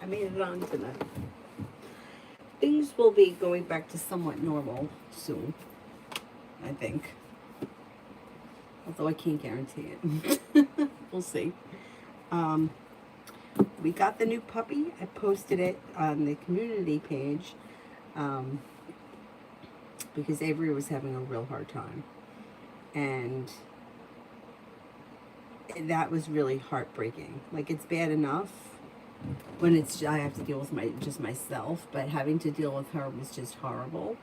I made it on tonight. Things will be going back to somewhat normal soon, I think. Although I can't guarantee it. We'll see. Um, we got the new puppy. I posted it on the community page um, because Avery was having a real hard time. And that was really heartbreaking. Like, it's bad enough when it's I have to deal with just myself, but having to deal with her was just horrible.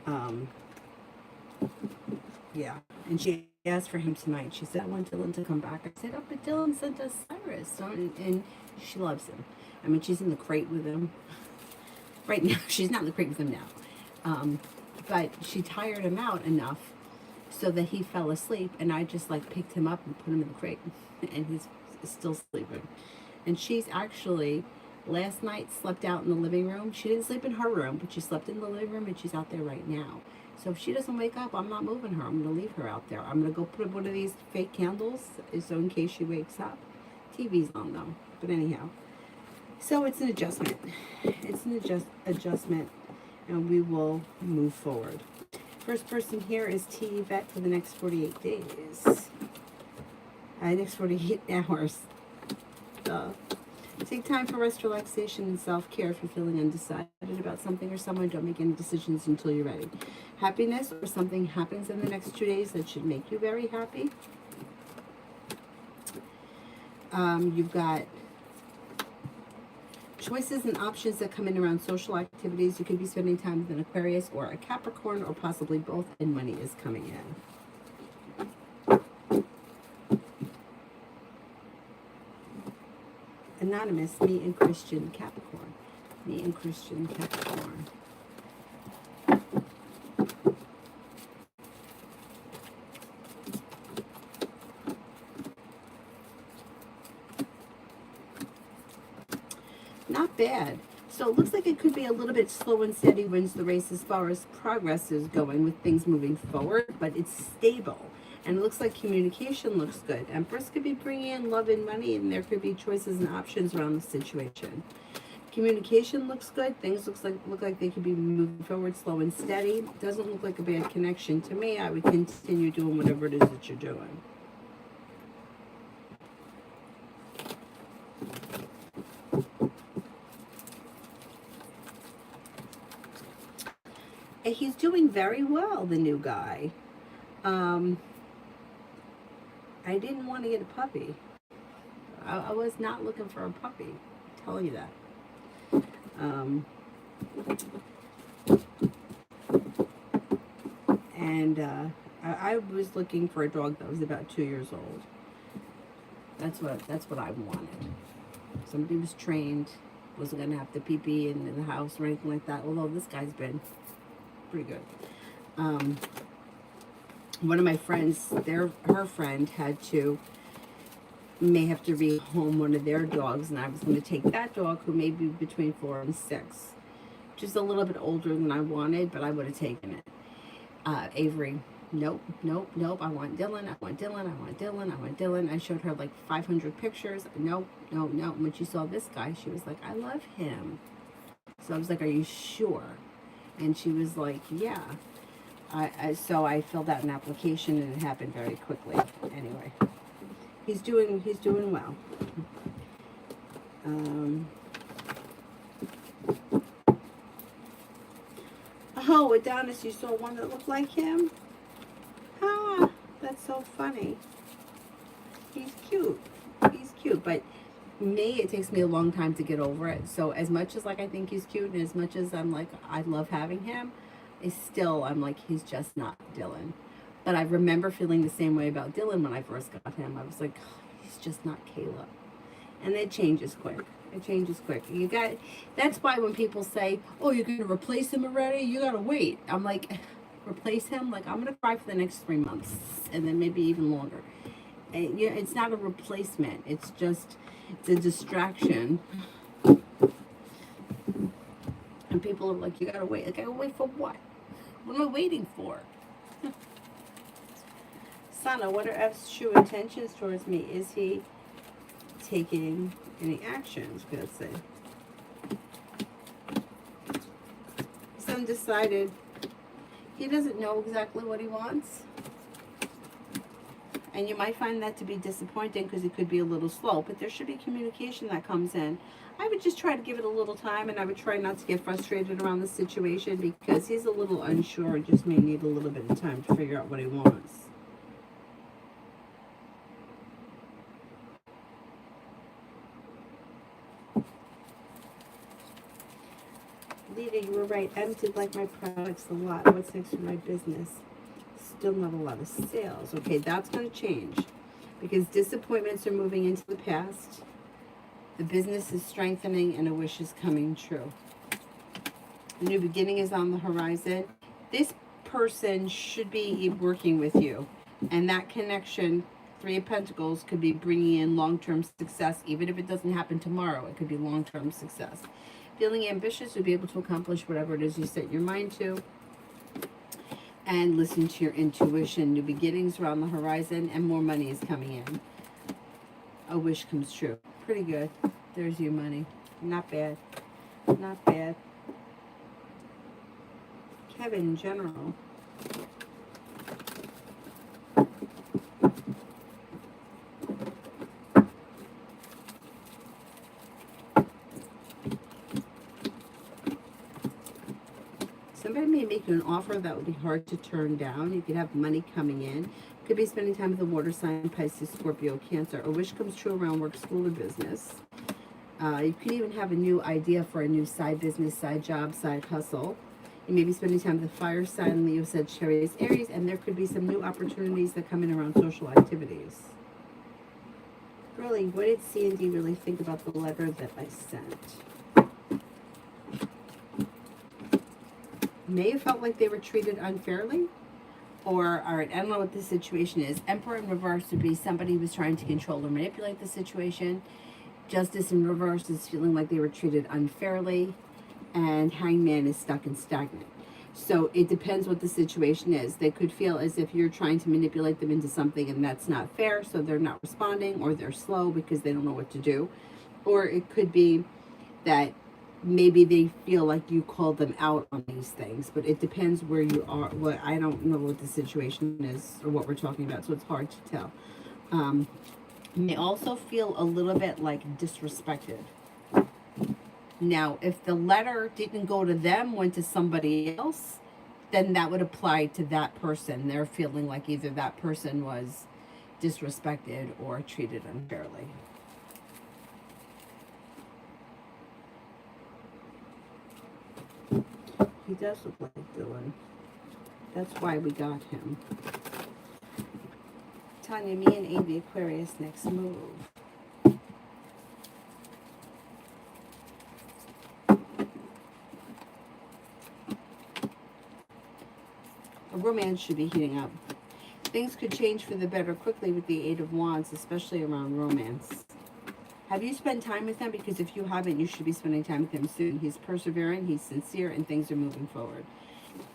Um, yeah, and she asked for him tonight. She said, "I want Dylan to come back." I said, "Oh, but Dylan sent us Cyrus," and she loves him. I mean, she's in the crate with him right now. She's not in the crate with him now, but she tired him out enough so that he fell asleep, and I just like picked him up and put him in the crate, and he's still sleeping. And she's actually last night slept out in the living room. She didn't sleep in her room, but she slept in the living room, and she's out there right now. So if she doesn't wake up, I'm not moving her. I'm going to leave her out there. I'm going to go put one of these fake candles so in case she wakes up. TV's on though. But anyhow. So it's an adjustment. It's an adjustment, and we will move forward. First person here is T. Vet for the next 48 days. Next 48 hours. Take time for rest, relaxation, and self-care if you're feeling undecided about something or someone. Don't make any decisions until you're ready. Happiness or something happens in the next 2 days that should make you very happy. You've got choices and options that come in around social activities. You could be spending time with an Aquarius or a Capricorn or possibly both, and money is coming in. Anonymous, me and Christian Capricorn. Me and Christian Capricorn. Not bad. So it looks like it could be a little bit slow and steady wins the race as far as progress is going with things moving forward, but it's stable. And it looks like communication looks good. Empress could be bringing in love and money, and there could be choices and options around the situation. Communication looks good. Things look like they could be moving forward slow and steady. Doesn't look like a bad connection to me. I would continue doing whatever it is that you're doing. And he's doing very well, the new guy. I didn't want to get a puppy. I was not looking for a puppy. I'm telling you that. I was looking for a dog that was about 2 years old. That's what I wanted. Somebody was trained, wasn't gonna have to pee in the house or anything like that. Although this guy's been pretty good. One of my friends, her friend may have to rehome one of their dogs, and I was going to take that dog, who may be between 4 and 6, just a little bit older than I wanted, but I would have taken it. Avery, nope. I want Dylan. I showed her like 500 pictures. Nope. When she saw this guy, she was like, I love him. So I was like, are you sure? And she was like, yeah. So I filled out an application, and it happened very quickly. Anyway, he's doing well. Oh, Adonis, you saw one that looked like him? Ah, that's so funny. He's cute, but it takes me a long time to get over it. So as much as like I think he's cute, and as much as I'm like I love having him, I'm like, he's just not Dylan. But I remember feeling the same way about Dylan when I first got him. I was like, oh, he's just not Caleb. And it changes quick. That's why when people say, oh, you're gonna replace him already, you gotta wait. I'm like, replace him? Like, I'm gonna cry for the next 3 months, and then maybe even longer. And, it's not a replacement. It's a distraction. And people are like, you gotta wait. Like, I gotta wait for what? What am I waiting for? Sana, what are F's true intentions towards me? Is he taking any actions? Let's say. undecided. He doesn't know exactly what he wants. And you might find that to be disappointing because it could be a little slow, but there should be communication that comes in. I would just try to give it a little time, and I would try not to get frustrated around the situation because he's a little unsure and just may need a little bit of time to figure out what he wants. Lita, you were right. M did like my products a lot. What's next for my business? Still not a lot of sales. Okay, that's going to change because disappointments are moving into the past. The business is strengthening and a wish is coming true. A new beginning is on the horizon. This person should be working with you, and that connection, Three of Pentacles, could be bringing in long-term success. Even if it doesn't happen tomorrow, it could be long-term success. Feeling ambitious, you'll be able to accomplish whatever it is you set your mind to. And listen to your intuition. New beginnings are on the horizon and more money is coming in. A wish comes true. Pretty good. There's your money. Not bad. Not bad. Kevin, general. Somebody may make you an offer that would be hard to turn down. You could have money coming in. Could be spending time with a water sign, Pisces, Scorpio, Cancer. A wish comes true around work, school, or business. You could even have a new idea for a new side business, side job, side hustle. You may be spending time with the fire sign, Leo, Sagittarius, Aries, and there could be some new opportunities that come in around social activities. Really, what did C&D really think about the letter that I sent? May have felt like they were treated unfairly. Or, all right, I don't know what the situation is. Emperor in reverse would be somebody who was trying to control or manipulate the situation. Justice in reverse is feeling like they were treated unfairly. And Hangman is stuck and stagnant. So it depends what the situation is. They could feel as if you're trying to manipulate them into something and that's not fair, so they're not responding, or they're slow because they don't know what to do. Or it could be that maybe they feel like you called them out on these things, but it depends where you are. What I don't know what the situation is or what we're talking about, so it's hard to tell. May also feel a little bit like disrespected. Now, if the letter didn't go to them, went to somebody else, then that would apply to that person. They're feeling like either that person was disrespected or treated unfairly. He does look like Dylan. That's why we got him. Tanya, me and Avi, Aquarius, next move. A romance should be heating up. Things could change for the better quickly with the Eight of Wands, especially around romance. Have you spent time with him? Because if you haven't, you should be spending time with him soon. He's persevering, he's sincere, and things are moving forward.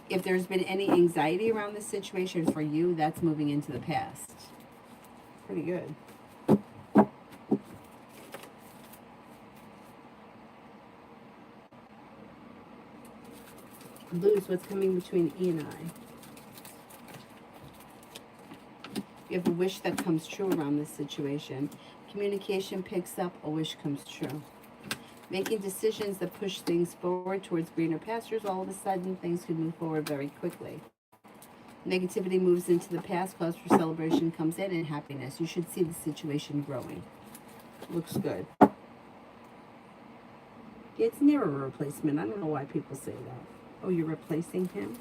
If there's been any anxiety around this situation for you, that's moving into the past. Pretty good. Lose what's coming between E and I. You have a wish that comes true around this situation. Communication picks up, a wish comes true. Making decisions that push things forward towards greener pastures, all of a sudden things could move forward very quickly. Negativity moves into the past, cause for celebration comes in, and happiness. You should see the situation growing. Looks good. Yeah, it's never a replacement. I don't know why people say that. Oh, you're replacing him?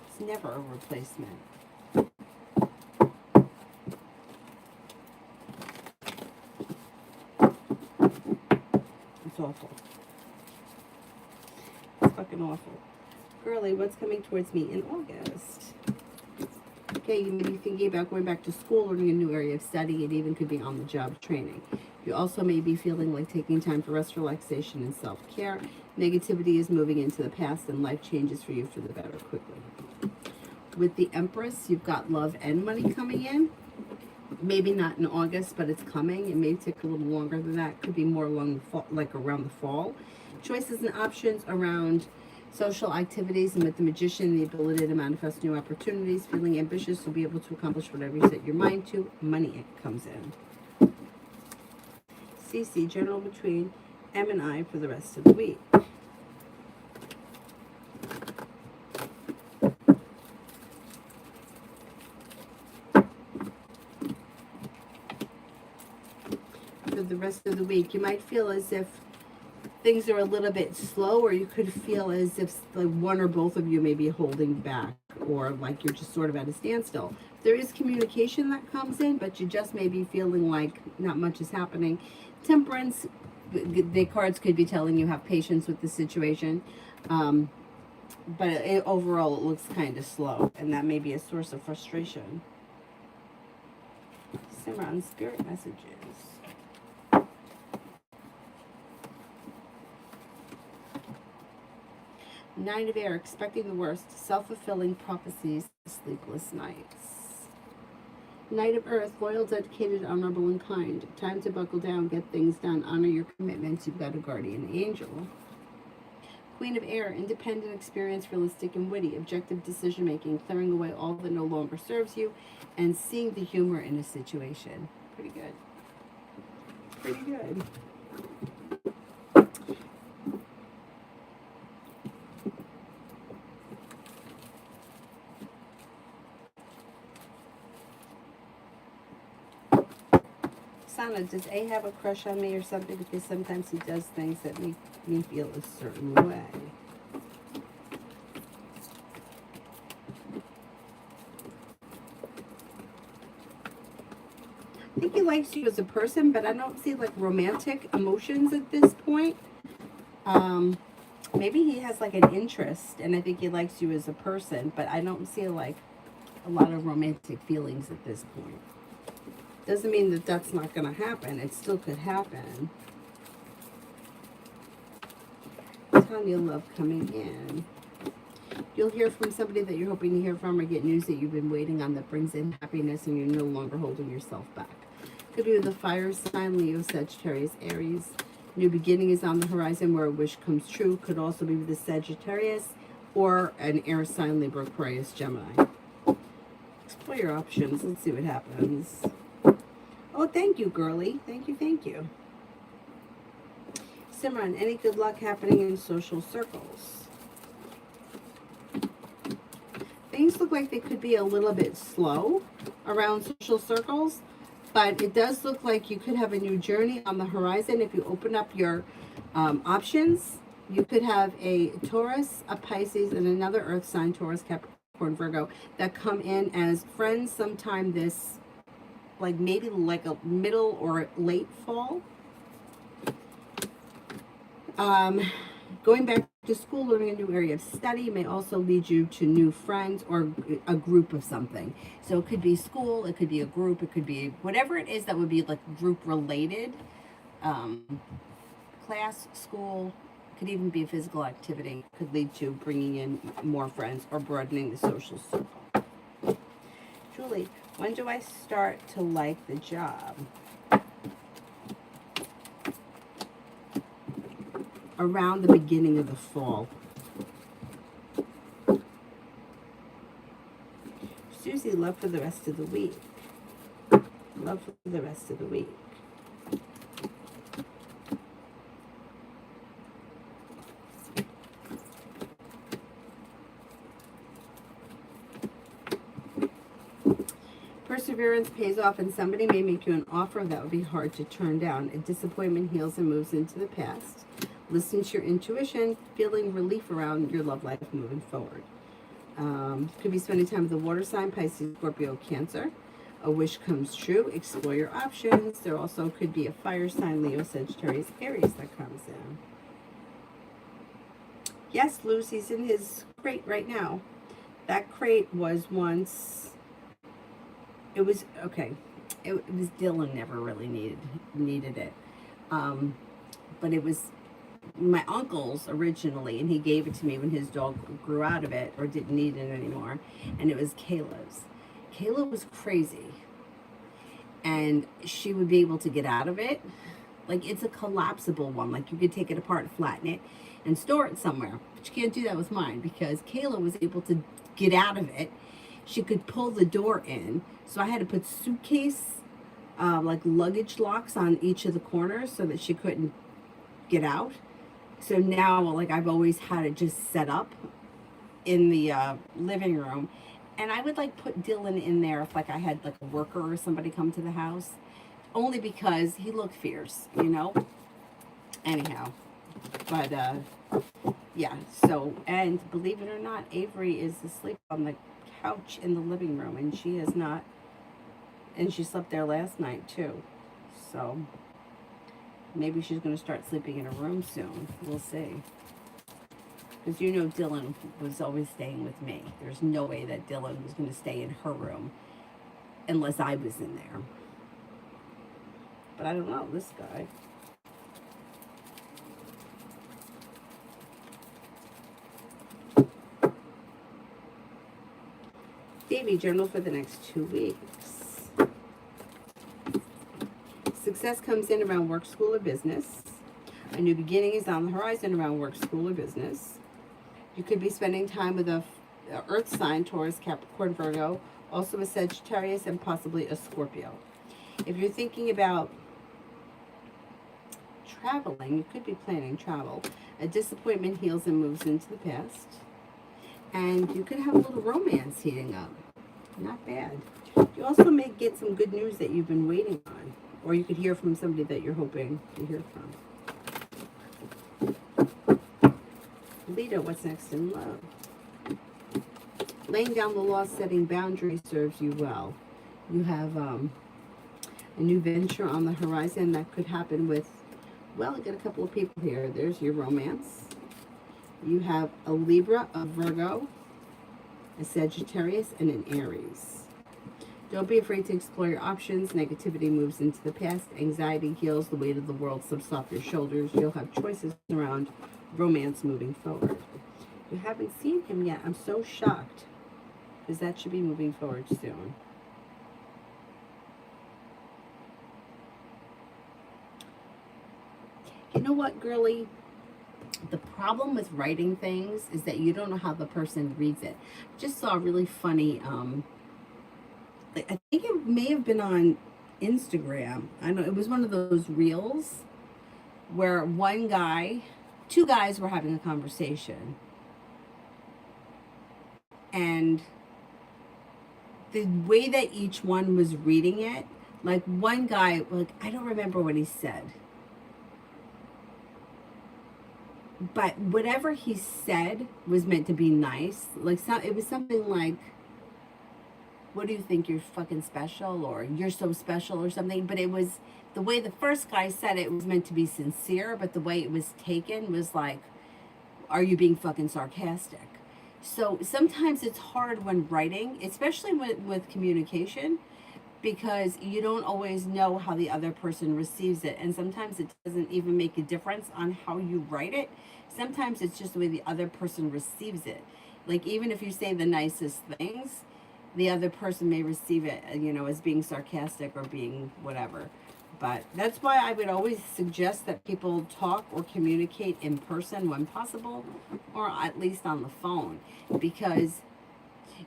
It's never a replacement. It's awful. It's fucking awful. Girly, what's coming towards me in August? Okay, you may be thinking about going back to school, learning a new area of study. It even could be on-the-job training. You also may be feeling like taking time for rest, relaxation, and self-care. Negativity is moving into the past, and life changes for you for the better quickly. With the Empress, you've got love and money coming in. Maybe not in August, but it's coming. It may take a little longer than that. Could be more along the fall, like around the fall. Choices and options around social activities, and with the magician, the ability to manifest new opportunities, feeling ambitious to be able to accomplish whatever you set your mind to. Money comes in. CC, journal between M and I for the rest of the week. For the rest of the week, you might feel as if things are a little bit slow, or you could feel as if like one or both of you may be holding back, or like you're just sort of at a standstill. There is communication that comes in, but you just may be feeling like not much is happening. Temperance, the cards could be telling you have patience with the situation, but overall it looks kind of slow, and that may be a source of frustration. Cimarron, spirit messages. Nine of Air, expecting the worst, self-fulfilling prophecies, sleepless nights. Knight of Earth, loyal, dedicated, honorable, and kind. Time to buckle down, get things done, honor your commitments. You've got a guardian angel. Queen of Air, independent, experienced, realistic, and witty. Objective decision-making, clearing away all that no longer serves you, and seeing the humor in a situation. Pretty good. Pretty good. Sana, does A have a crush on me or something? Because sometimes he does things that make me feel a certain way. I think he likes you as a person, but I don't see like romantic emotions at this point. Maybe he has like an interest, and I think he likes you as a person, but I don't see like a lot of romantic feelings at this point. Doesn't mean that that's not going to happen. It still could happen. Tanya, love coming in. You'll hear from somebody that you're hoping to hear from, or get news that you've been waiting on that brings in happiness, and you're no longer holding yourself back. Could be with the fire sign, Leo, Sagittarius, Aries. New beginning is on the horizon where a wish comes true. Could also be with the Sagittarius or an air sign, Libra, Aquarius, Gemini. Explore your options. Let's see what happens. Oh, thank you, girly. Thank you, thank you. Simran, any good luck happening in social circles? Things look like they could be a little bit slow around social circles, but it does look like you could have a new journey on the horizon. If you open up your options, you could have a Taurus, a Pisces, and another earth sign, Taurus, Capricorn, Virgo, that come in as friends sometime this, like maybe like a middle or late fall. Going back to school, learning a new area of study may also lead you to new friends or a group of something. So it could be school, it could be a group, it could be whatever it is that would be like group related. Class, school, could even be a physical activity, could lead to bringing in more friends or broadening the social circle. Julie, when do I start to like the job? Around the beginning of the fall. Susie, love for the rest of the week. Love for the rest of the week. Perseverance pays off, and somebody may make you an offer that would be hard to turn down. A disappointment heals and moves into the past. Listen to your intuition, feeling relief around your love life moving forward. Could be spending time with the water sign, Pisces, Scorpio, Cancer. A wish comes true. Explore your options. There also could be a fire sign, Leo, Sagittarius, Aries that comes in. Yes, Lucy's in his crate right now. That crate was once... It was, okay, it was Dylan never really needed it. But it was my uncle's originally, and he gave it to me when his dog grew out of it or didn't need it anymore, and it was Kayla's. Kayla was crazy, and she would be able to get out of it, Like, it's a collapsible one. Like, you could take it apart, flatten it, and store it somewhere. But you can't do that with mine because Kayla was able to get out of it. She could pull the door in. So I had to put suitcase, like luggage locks on each of the corners so that she couldn't get out. So now, like, I've always had it just set up in the living room. And I would like put Dylan in there if like I had like a worker or somebody come to the house. Only because he looked fierce, you know? Anyhow. But yeah, so, and believe it or not, Avery is asleep on the couch in the living room, and she has not, and she slept there last night too. So maybe she's going to start sleeping in a room soon. We'll see. Because you know Dylan was always staying with me. There's no way that Dylan was going to stay in her room unless I was in there. But I don't know, this guy. Davy, journal for the next 2 weeks. Success comes in around work, school, or business. A new beginning is on the horizon around work, school, or business. You could be spending time with a earth sign, Taurus, Capricorn, Virgo, also a Sagittarius, and possibly a Scorpio. If you're thinking about traveling, you could be planning travel. A disappointment heals and moves into the past. And you could have a little romance heating up. Not bad. You also may get some good news that you've been waiting on. Or you could hear from somebody that you're hoping to hear from. Leo, what's next in love? Laying down the law, setting boundaries serves you well. You have a new venture on the horizon that could happen with, well, I got a couple of people here. There's your romance. You have a Libra, a Virgo, a Sagittarius, and an Aries. Don't be afraid to explore your options. Negativity moves into the past. Anxiety heals. The weight of the world slips off your shoulders. You'll have choices around romance moving forward. You haven't seen him yet. I'm so shocked because that should be moving forward soon. You know what, girly? The problem with writing things is that you don't know how the person reads it. Just saw a really funny, I think it may have been on Instagram. I know it was one of those reels where two guys were having a conversation. And the way that each one was reading it, like one guy, like, I don't remember what he said. But whatever he said was meant to be nice. Like, it was something like, what do you think, you're fucking special, or you're so special, or something. But it was, the way the first guy said it was meant to be sincere, but the way it was taken was like, are you being fucking sarcastic? So sometimes it's hard when writing, especially with communication, because you don't always know how the other person receives it. And sometimes it doesn't even make a difference on how you write it. Sometimes it's just the way the other person receives it. Like, even if you say the nicest things, the other person may receive it, you know, as being sarcastic or being whatever. But that's why I would always suggest that people talk or communicate in person when possible, or at least on the phone. Because,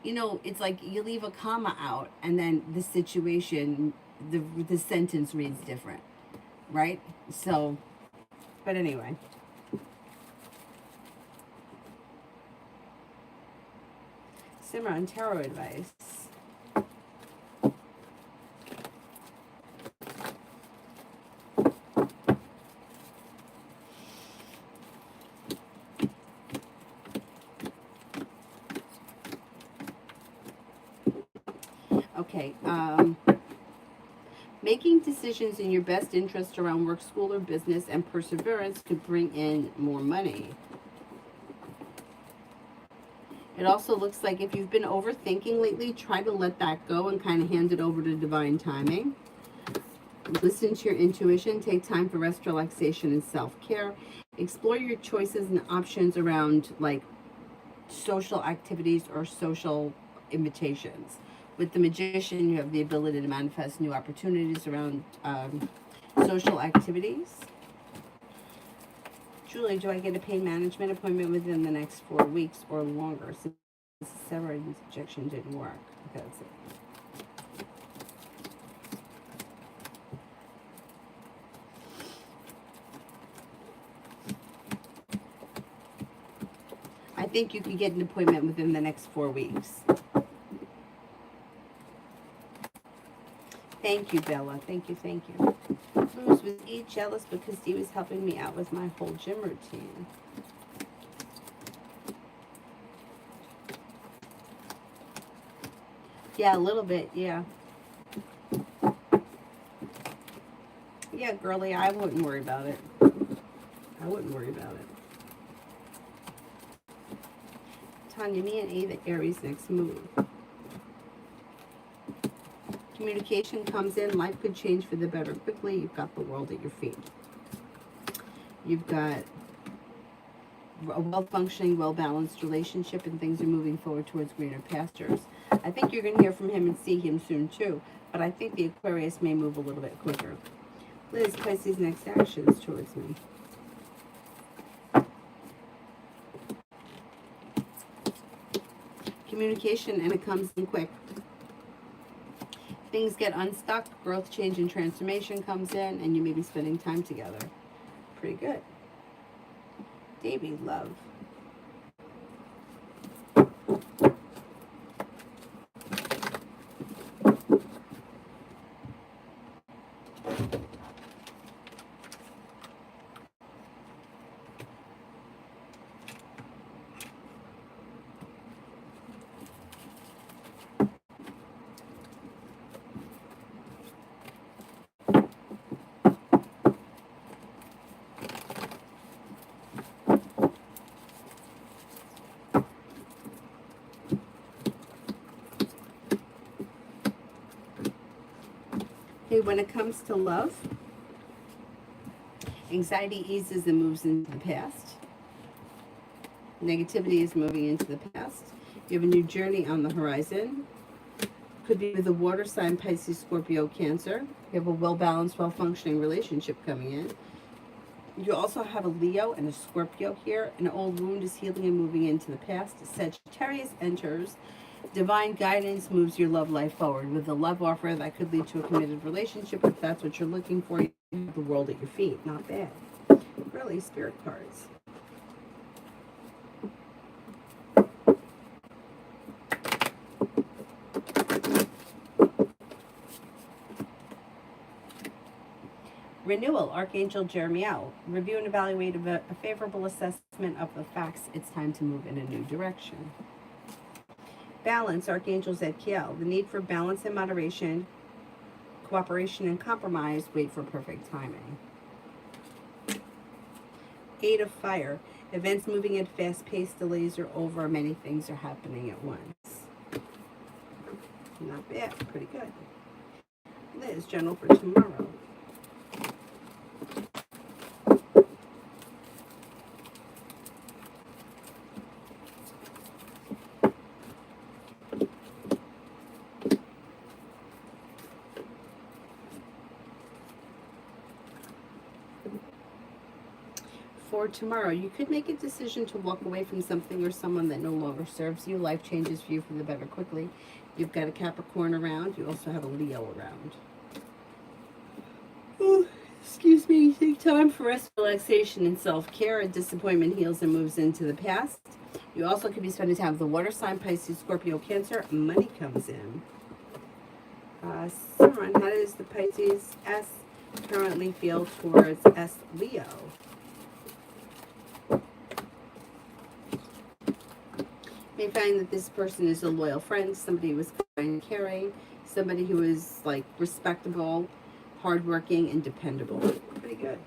you know, it's like you leave a comma out and then the situation, the sentence reads different, right? So, but anyway. Simran, tarot advice. Okay, making decisions in your best interest around work, school, or business, and perseverance could bring in more money. It also looks like if you've been overthinking lately, try to let that go and kind of hand it over to divine timing. Listen to your intuition. Take time for rest, relaxation, and self-care. Explore your choices and options around like social activities or social invitations. With the Magician, you have the ability to manifest new opportunities around social activities. Julie, do I get a pain management appointment within the next 4 weeks or longer? Since the severance injection didn't work. Okay, that's it. I think you could get an appointment within the next 4 weeks. Thank you, Bella. Thank you, thank you. Was E jealous because he was helping me out with my whole gym routine? Yeah, a little bit, yeah. Yeah, girly, I wouldn't worry about it. I wouldn't worry about it. Tanya, me and A, the Aries next move. Communication comes in. Life could change for the better quickly. You've got the world at your feet. You've got a well-functioning, well-balanced relationship, and things are moving forward towards greener pastures. I think you're going to hear from him and see him soon, too. But I think the Aquarius may move a little bit quicker. Liz, Pisces' next actions towards me. Communication, and it comes in quick. Things get unstuck, growth, change, and transformation comes in, and you may be spending time together. Pretty good. Davy, love. Okay, when it comes to love, anxiety eases and moves into the past. Negativity is moving into the past. You have a new journey on the horizon. Could be with a water sign, Pisces, Scorpio, Cancer. You have a well-balanced, well-functioning relationship coming in. You also have a Leo and a Scorpio here. An old wound is healing and moving into the past. Sagittarius enters. Divine guidance moves your love life forward. With a love offer that could lead to a committed relationship. If that's what you're looking for, you have the world at your feet. Not bad. Really, spirit cards. Renewal, Archangel Jeremiel. Review and evaluate a favorable assessment of the facts. It's time to move in a new direction. Balance, Archangel Zadkiel. The need for balance and moderation, cooperation and compromise. Wait for perfect timing. Eight of Fire. Events moving at a fast pace. Delays are over. Many things are happening at once. Not bad. Pretty good. Liz, general for tomorrow. For tomorrow, you could make a decision to walk away from something or someone that no longer serves you. Life changes for you for the better quickly. You've got a Capricorn around. You also have a Leo around. Oh, excuse me. Take time for rest, relaxation, and self-care. A disappointment heals and moves into the past. You also could be spending time with the water sign, Pisces, Scorpio, Cancer. Money comes in. Simran, how does the Pisces S currently feel towards S Leo? You may find that this person is a loyal friend, somebody who is kind and caring, somebody who is like respectable, hardworking, and dependable. Pretty good.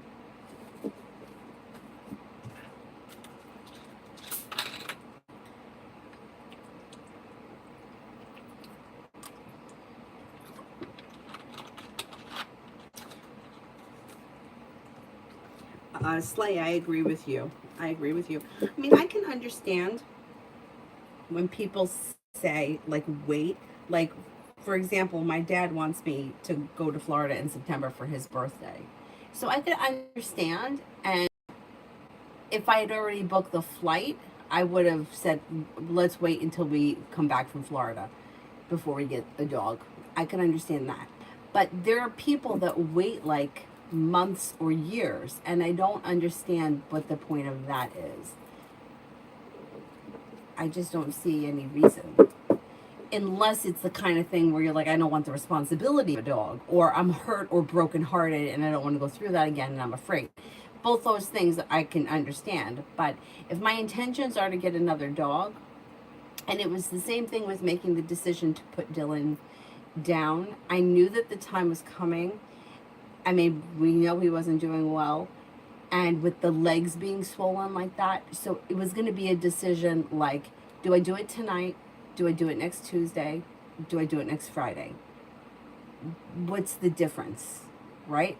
Slay, I agree with you. I agree with you. I mean, I can understand when people say, like, wait. Like, for example, my dad wants me to go to Florida in September for his birthday. So I could understand, and if I had already booked the flight, I would have said, let's wait until we come back from Florida before we get a dog. I can understand that. But there are people that wait like months or years, and I don't understand what the point of that is. I just don't see any reason. Unless it's the kind of thing where you're like, I don't want the responsibility of a dog, or I'm hurt or brokenhearted and I don't want to go through that again and I'm afraid. Both those things I can understand. But if my intentions are to get another dog, and it was the same thing with making the decision to put Dylan down, I knew that the time was coming. I mean, we know he wasn't doing well, and with the legs being swollen like that, so it was going to be a decision like, do I do it tonight? Do I do it next Tuesday? Do I do it next Friday? What's the difference, right?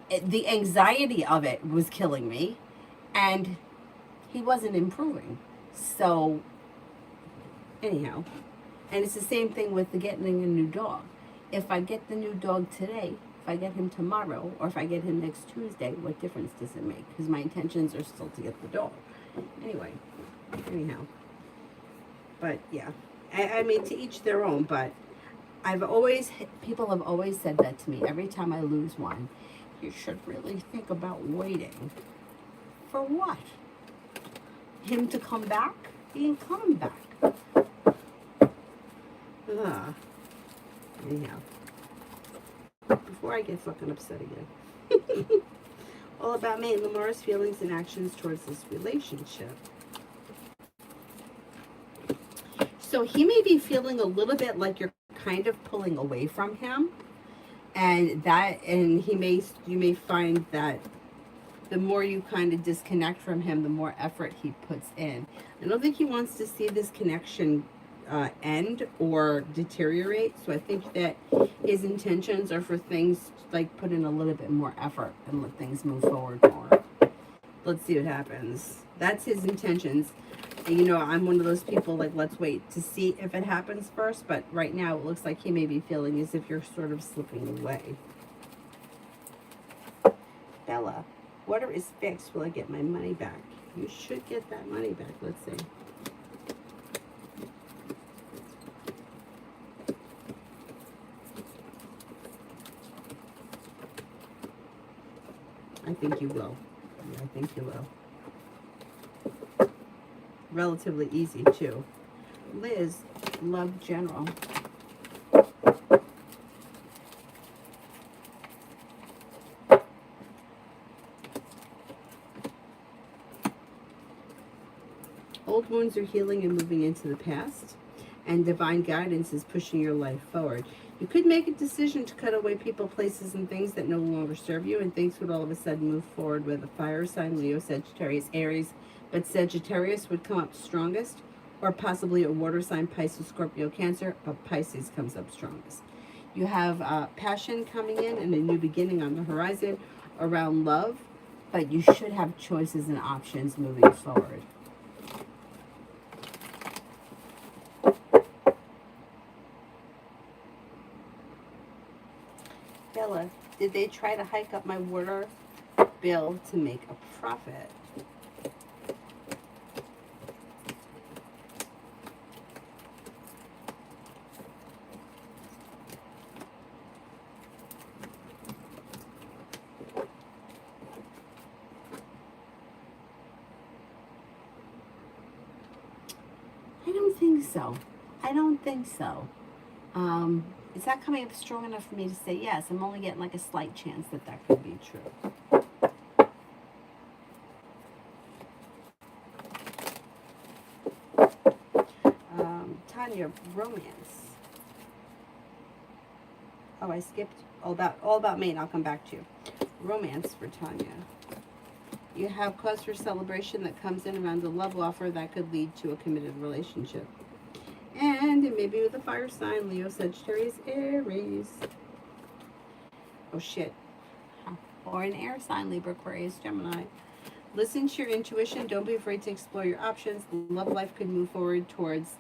The anxiety of it was killing me, and he wasn't improving. So anyhow, and it's the same thing with the getting a new dog. If I get the new dog today, if I get him tomorrow, or if I get him next Tuesday, what difference does it make? Because my intentions are still to get the dog. Anyhow. But yeah, I mean, to each their own, but people have always said that to me. Every time I lose one, you should really think about waiting. For what? Him to come back? He ain't coming back. Anyhow, before I get fucking upset again. All about me and Lamar's feelings and actions towards this relationship. So he may be feeling a little bit like you're kind of pulling away from him, and you may find that the more you kind of disconnect from him, the more effort he puts in. I don't think he wants to see this connection end or deteriorate. So I think that his intentions are for things like put in a little bit more effort and let things move forward more. Let's see what happens. That's his intentions. And, you know, I'm one of those people like, let's wait to see if it happens first. But right now it looks like he may be feeling as if you're sort of slipping away. Bella, water is fixed. Will I get my money back? You should get that money back. Let's see. I think you will. Yeah, I think you will. Relatively easy, too. Liz, love general. Old wounds are healing and moving into the past, and divine guidance is pushing your life forward. You could make a decision to cut away people, places, and things that no longer serve you, and things would all of a sudden move forward with a fire sign, Leo, Sagittarius, Aries, but Sagittarius would come up strongest, or possibly a water sign, Pisces, Scorpio, Cancer, but Pisces comes up strongest. You have passion coming in and a new beginning on the horizon around love, but you should have choices and options moving forward. Bella, did they try to hike up my water bill to make a profit? I don't think so. I don't think so. It's not coming up strong enough for me to say yes. I'm only getting like a slight chance that that could be true. Tanya, romance. Oh, I skipped all about me, and I'll come back to you. Romance for Tanya. You have cause for celebration that comes in around a love offer that could lead to a committed relationship. And it may be with a fire sign, Leo, Sagittarius, Aries. Oh, shit. Or an air sign, Libra, Aquarius, Gemini. Listen to your intuition. Don't be afraid to explore your options. Love life could move forward towards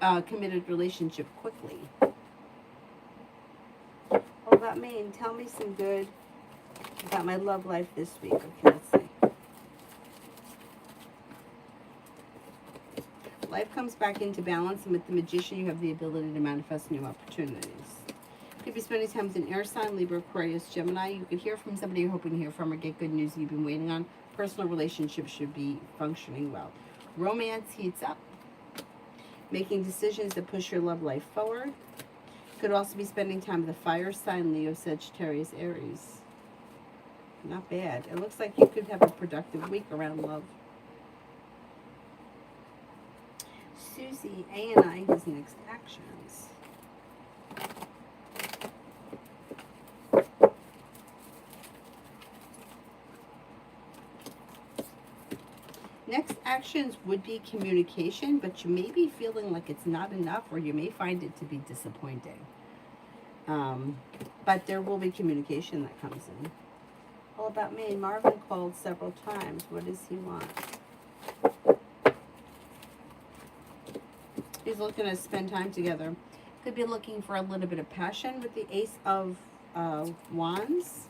a committed relationship quickly. All about me, and tell me some good About my love life this week. Okay, let's see. Life comes back into balance, and with the Magician, you have the ability to manifest new opportunities. You could be spending time with an air sign, Libra, Aquarius, Gemini. You could hear from somebody you're hoping to hear from or get good news you've been waiting on. Personal relationships should be functioning well. Romance heats up. Making decisions that push your love life forward. Could also be spending time with a fire sign, Leo, Sagittarius, Aries. Not bad. It looks like you could have a productive week around love. Susie A&I has next actions. Next actions would be communication, but you may be feeling like it's not enough, or you may find it to be disappointing. But there will be communication that comes in. All about me. Marvin called several times. What does he want? He's looking to spend time together. Could be looking for a little bit of passion with the Ace of Wands.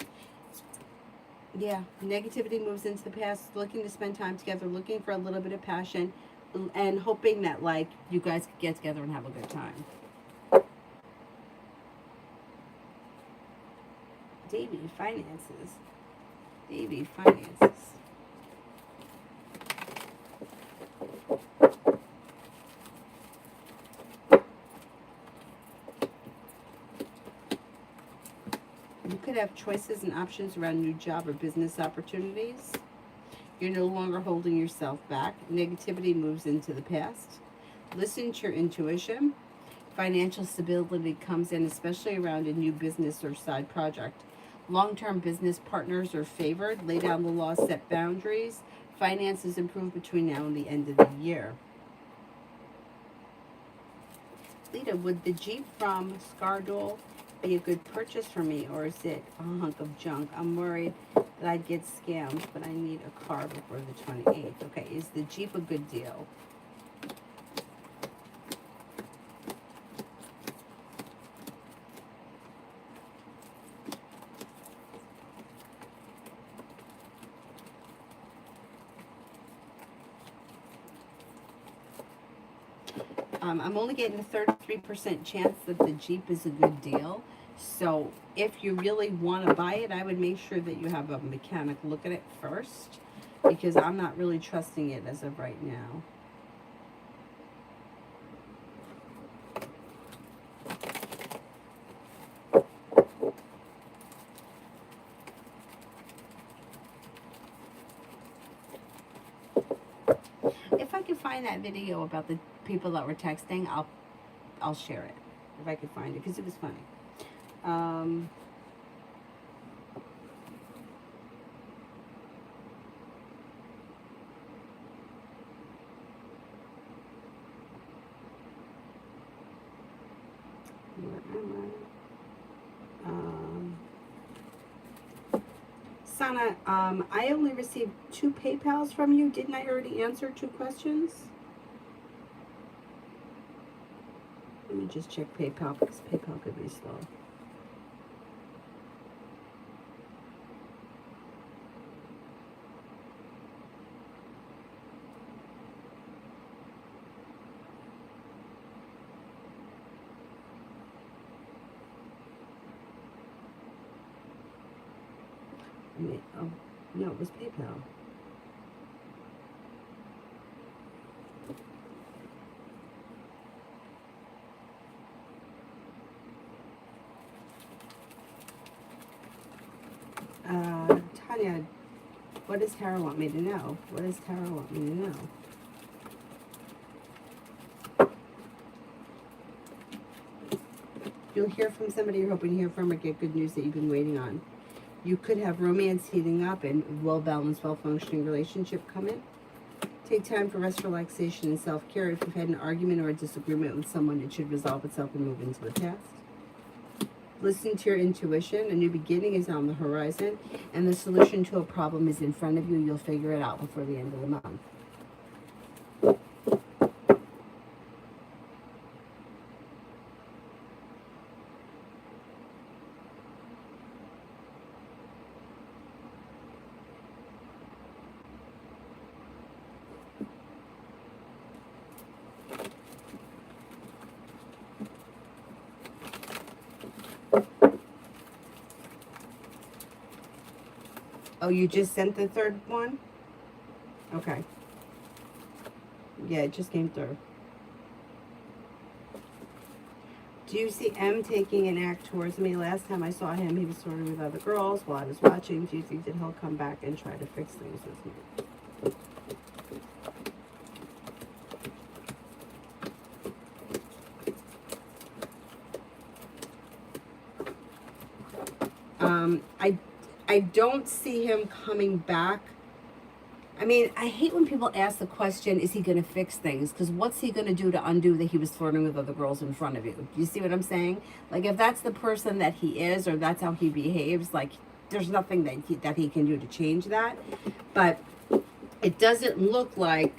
Yeah, negativity moves into the past, looking to spend time together, looking for a little bit of passion, and hoping that, like, you guys could get together and have a good time. Davey, finances. Davey, finances. You could have choices and options around new job or business opportunities. You're no longer holding yourself back. Negativity moves into the past. Listen to your intuition. Financial stability comes in, especially around a new business or side project. Long-term business partners are favored. Lay down the law, set boundaries. Finances improve between now and the end of the year. Lita, would the Jeep from Scardoll be a good purchase for me, or is it a hunk of junk? I'm worried that I'd get scammed, but I need a car before the 28th. Okay, is the Jeep a good deal? I'm only getting a 33% chance that the Jeep is a good deal. So if you really want to buy it, I would make sure that you have a mechanic look at it first, because I'm not really trusting it as of right now. If I can find that video about the people that were texting, I'll share it if I could find it, because it was funny. Where am I? Sana, I only received 2 PayPals from you. Didn't I already answer 2 questions? Let me just check PayPal, because PayPal could be slow. Oh, no, it was PayPal. Tanya, what does Tara want me to know? What does Tara want me to know? You'll hear from somebody you're hoping to hear from, or get good news that you've been waiting on. You could have romance heating up and well-balanced, well-functioning relationship come in. Take time for rest, relaxation, and self-care. If you've had an argument or a disagreement with someone, it should resolve itself and move into the past. Listen to your intuition. A new beginning is on the horizon, and the solution to a problem is in front of you. You'll figure it out before the end of the month. Oh, you just sent the third one? Okay. Yeah, it just came through. Do you see M taking an act towards me? Last time I saw him, he was flirting with other girls while I was watching. Do you think that he'll come back and try to fix things with me? I don't see him coming back. I mean, I hate when people ask the question, is he going to fix things? Because what's he going to do to undo that he was flirting with other girls in front of you? Do you see what I'm saying? Like, if that's the person that he is, or that's how he behaves, like, there's nothing that he can do to change that. But it doesn't look like,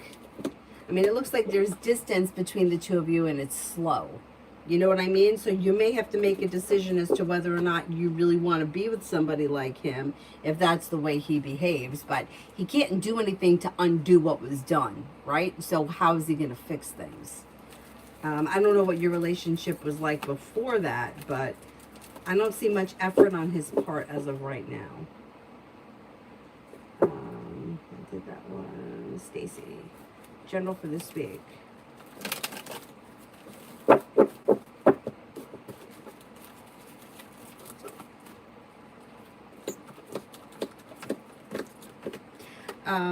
I mean, it looks like there's distance between the two of you, and it's slow. You know what I mean? So you may have to make a decision as to whether or not you really want to be with somebody like him, if that's the way he behaves. But he can't do anything to undo what was done, right? So how is he going to fix things? I don't know what your relationship was like before that, but I don't see much effort on his part as of right now. I did that one. Stacy. General for this week.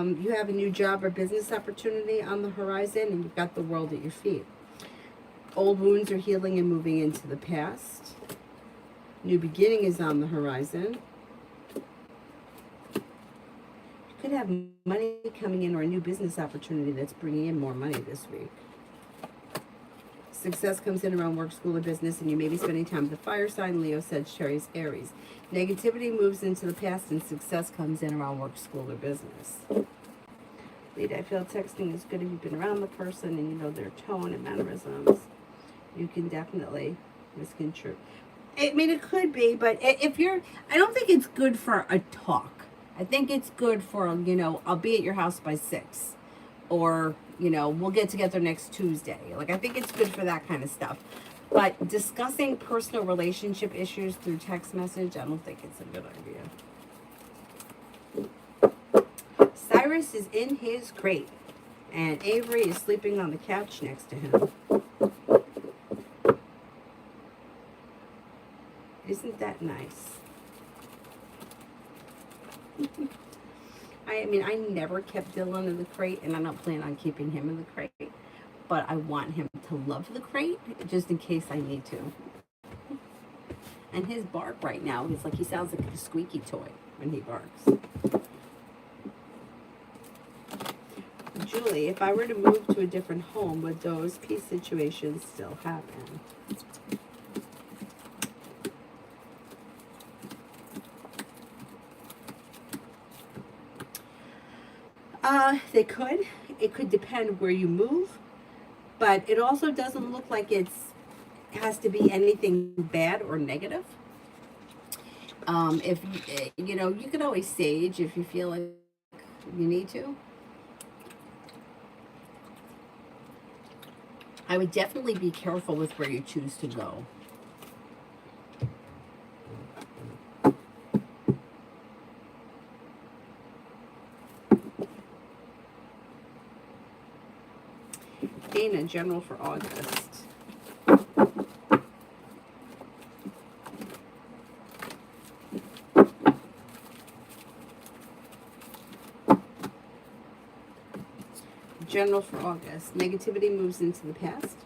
You have a new job or business opportunity on the horizon, and you've got the world at your feet. Old wounds are healing and moving into the past. New beginning is on the horizon. You could have money coming in, or a new business opportunity that's bringing in more money this week. Success comes in around work, school, or business, and you may be spending time with the fire sign, Leo, Sagittarius, Aries. Negativity moves into the past, and success comes in around work, school, or business. Lead, I feel texting is good if you've been around the person and you know their tone and mannerisms. You can definitely misconstrue. I mean, it could be, but if you're, I don't think it's good for a talk. I think it's good for, you know, I'll be at your house by 6. Or, you know, we'll get together next Tuesday. Like, I think it's good for that kind of stuff. But discussing personal relationship issues through text message, I don't think it's a good idea. Cyrus is in his crate, and Avery is sleeping on the couch next to him. Isn't that nice? I mean, I never kept Dylan in the crate, and I don't plan on keeping him in the crate. But I want him to love the crate, just in case I need to. And his bark right now is like, he sounds like a squeaky toy when he barks. Julie, if I were to move to a different home, would those peace situations still happen? They could. It could depend where you move, but it also doesn't look like it has to be anything bad or negative. If you know, you can always sage if you feel like you need to. I would definitely be careful with where you choose to go. Dana, general for August. General for August. Negativity moves into the past.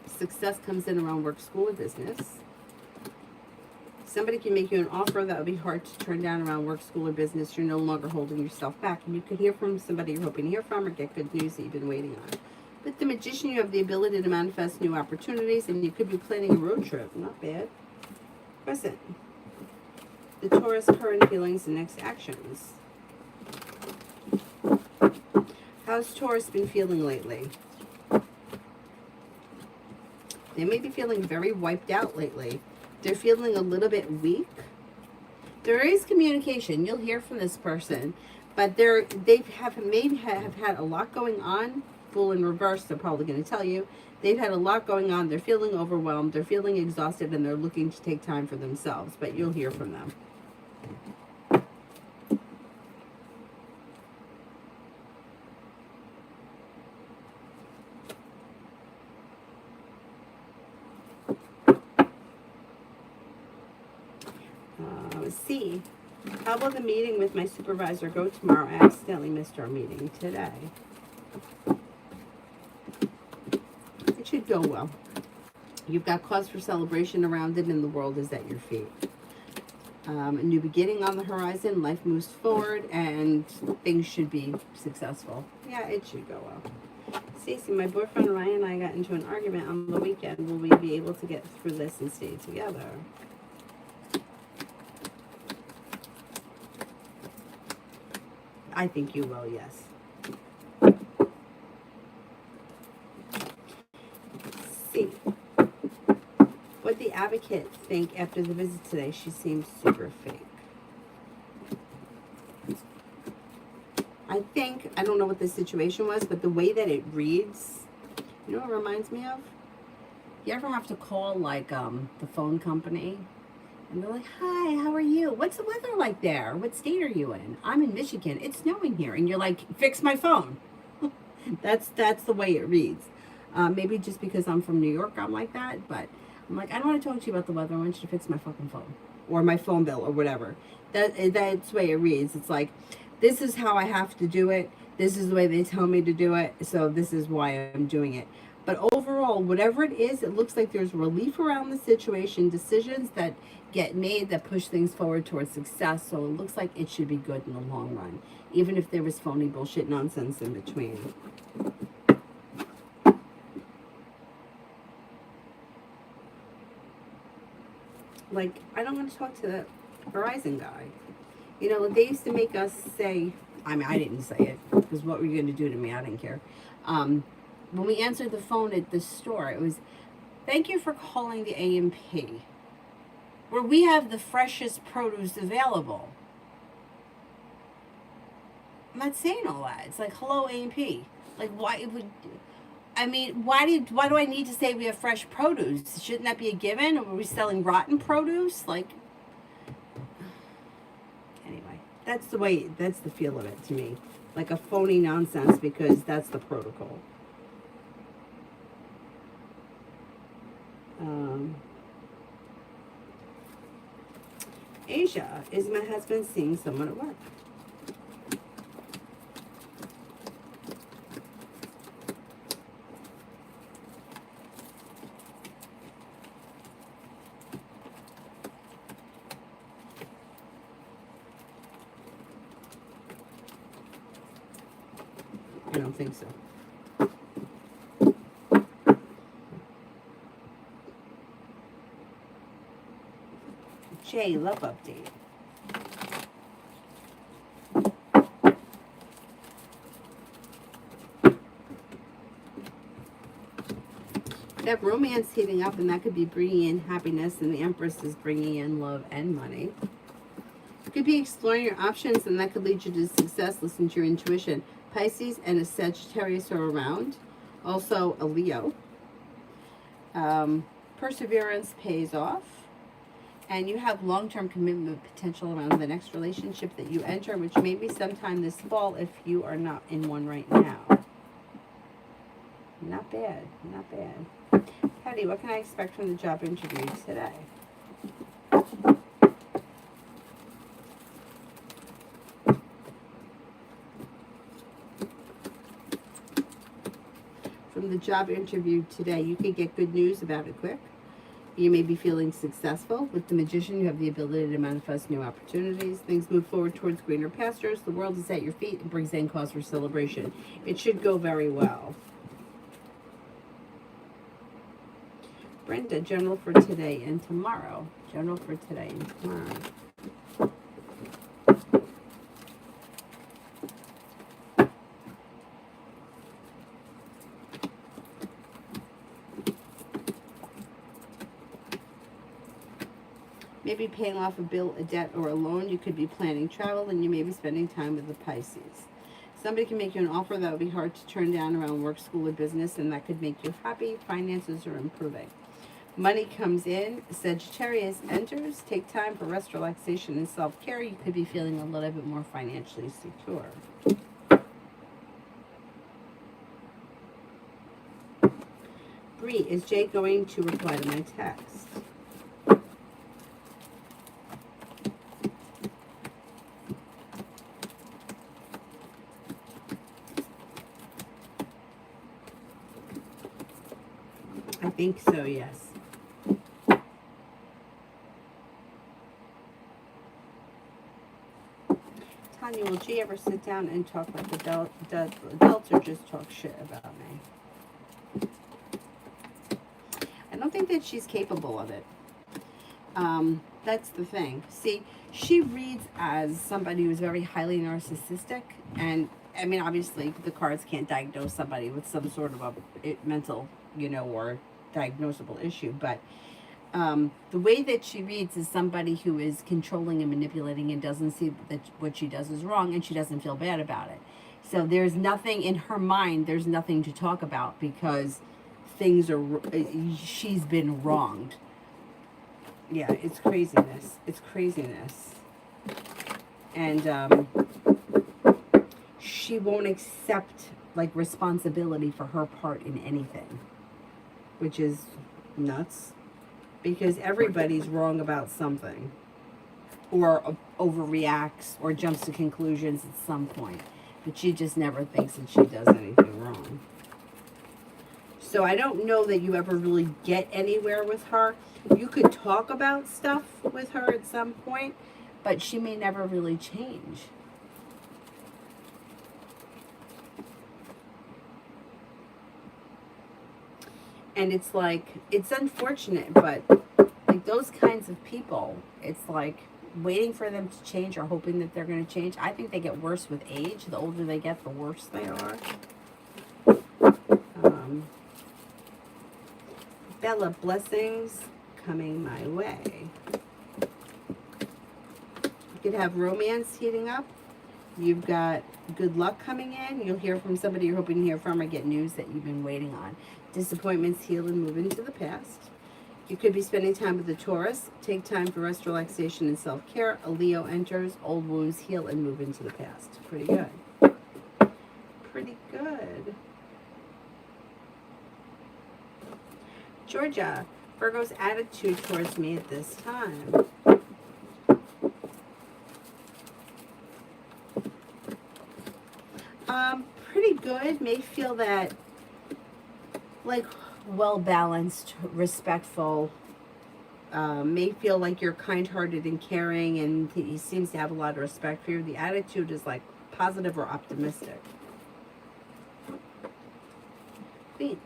Success comes in around work, school, or business. Somebody can make you an offer that would be hard to turn down around work, school, or business. You're no longer holding yourself back. And you could hear from somebody you're hoping to hear from, or get good news that you've been waiting on. With the Magician, you have the ability to manifest new opportunities, and you could be planning a road trip. Not bad. Present. The Taurus, current feelings and next actions. How's Taurus been feeling lately? They may be feeling very wiped out lately. They're feeling a little bit weak. There is communication. You'll hear from this person, but they have had a lot going on. Full in reverse, they're probably going to tell you. They've had a lot going on. They're feeling overwhelmed. They're feeling exhausted, and they're looking to take time for themselves, but you'll hear from them. C, how will the meeting with my supervisor go tomorrow? I accidentally missed our meeting today. It should go well. You've got cause for celebration around it, and the world is at your feet. A new beginning on the horizon, life moves forward, and things should be successful. Yeah, it should go well. Stacey, my boyfriend Ryan and I got into an argument on the weekend. Will we be able to get through this and stay together? I think you will, yes. See what the advocate think after the visit today. She seems super fake. I don't know what the situation was, but the way that it reads, you know what it reminds me of? You ever have to call like the phone company and they're like, hi, how are you? What's the weather like there? What state are you in? I'm in Michigan. It's snowing here. And you're like, fix my phone. That's the way it reads. Maybe just because I'm from New York, I'm like that. But I'm like, I don't want to talk to you about the weather. I want you to fix my fucking phone. Or my phone bill or whatever. That's the way it reads. It's like, this is how I have to do it. This is the way they tell me to do it. So this is why I'm doing it. But overall, whatever it is, it looks like there's relief around the situation, decisions that get made that push things forward towards success. So it looks like it should be good in the long run, even if there was phony bullshit nonsense in between. Like, I don't want to talk to the Verizon guy. You know, they used to make us say, I mean, I didn't say it, because what were you going to do to me? I didn't care. When we answered the phone at the store, it was, thank you for calling the A&P, where we have the freshest produce available. I'm not saying all that. It's like, hello, A&P. Like, why it would... I mean, why do I need to say we have fresh produce? Shouldn't that be a given? Or are we selling rotten produce? Like, anyway, that's the feel of it to me. Like a phony nonsense, because that's the protocol. Asia, is my husband seeing someone at work? I don't think so. Jay, love update. That romance heating up, and that could be bringing in happiness, and the Empress is bringing in love and money. You could be exploring your options, and that could lead you to success. Listen to your intuition. Pisces and a Sagittarius are around. Also a Leo. Perseverance pays off. And you have long-term commitment potential around the next relationship that you enter, which may be sometime this fall if you are not in one right now. Not bad. Not bad. Patty, what can I expect from the job interview today? From the job interview today, you could get good news about it quick. You may be feeling successful. With the Magician, you have the ability to manifest new opportunities. Things move forward towards greener pastures. The world is at your feet and brings in cause for celebration. It should go very well. Brenda, general for today and tomorrow. General for today and tomorrow. Maybe paying off a bill, a debt, or a loan. You could be planning travel, and you may be spending time with the Pisces. Somebody can make you an offer that would be hard to turn down around work, school, or business, and that could make you happy. Finances are improving. Money comes in. Sagittarius enters. Take time for rest, relaxation, and self-care. You could be feeling a little bit more financially secure. Bree, is Jay going to reply to my text? think so, yes. Tanya, will she ever sit down and talk like adults or just talk shit about me? I don't think that she's capable of it. That's the thing. See, she reads as somebody who's very highly narcissistic, and I mean, obviously, the cards can't diagnose somebody with some sort of a mental, or diagnosable issue, but the way that she reads is somebody who is controlling and manipulating and doesn't see that what she does is wrong, and she doesn't feel bad about it. So there's nothing in her mind, there's nothing to talk about because she's been wronged. Yeah, it's craziness. It's craziness. And she won't accept responsibility for her part in anything, which is nuts. Because everybody's wrong about something, or overreacts, or jumps to conclusions at some point. But she just never thinks that she does anything wrong. So I don't know that you ever really get anywhere with her. You could talk about stuff with her at some point, but she may never really change. And it's unfortunate, but those kinds of people, it's like waiting for them to change or hoping that they're going to change. I think they get worse with age. The older they get, the worse they are. Bella, blessings coming my way. You could have romance heating up. You've got good luck coming in. You'll hear from somebody you're hoping to hear from or get news that you've been waiting on. Disappointments heal and move into the past. You could be spending time with a Taurus. Take time for rest, relaxation, and self-care. A Leo enters. Old wounds heal and move into the past. Pretty good. Pretty good. Georgia, Virgo's attitude towards me at this time. Pretty good. May feel that well-balanced, respectful. May feel like you're kind-hearted and caring, and he seems to have a lot of respect for you. The attitude is positive or optimistic. Queen.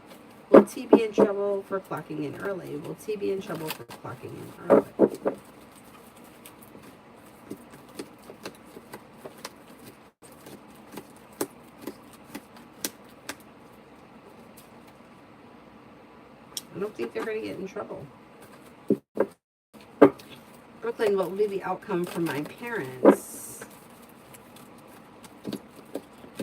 Will T be in trouble for clocking in early? Will T be in trouble for clocking in early? I don't think they're going to get in trouble. Brooklyn, what will be the outcome for my parents?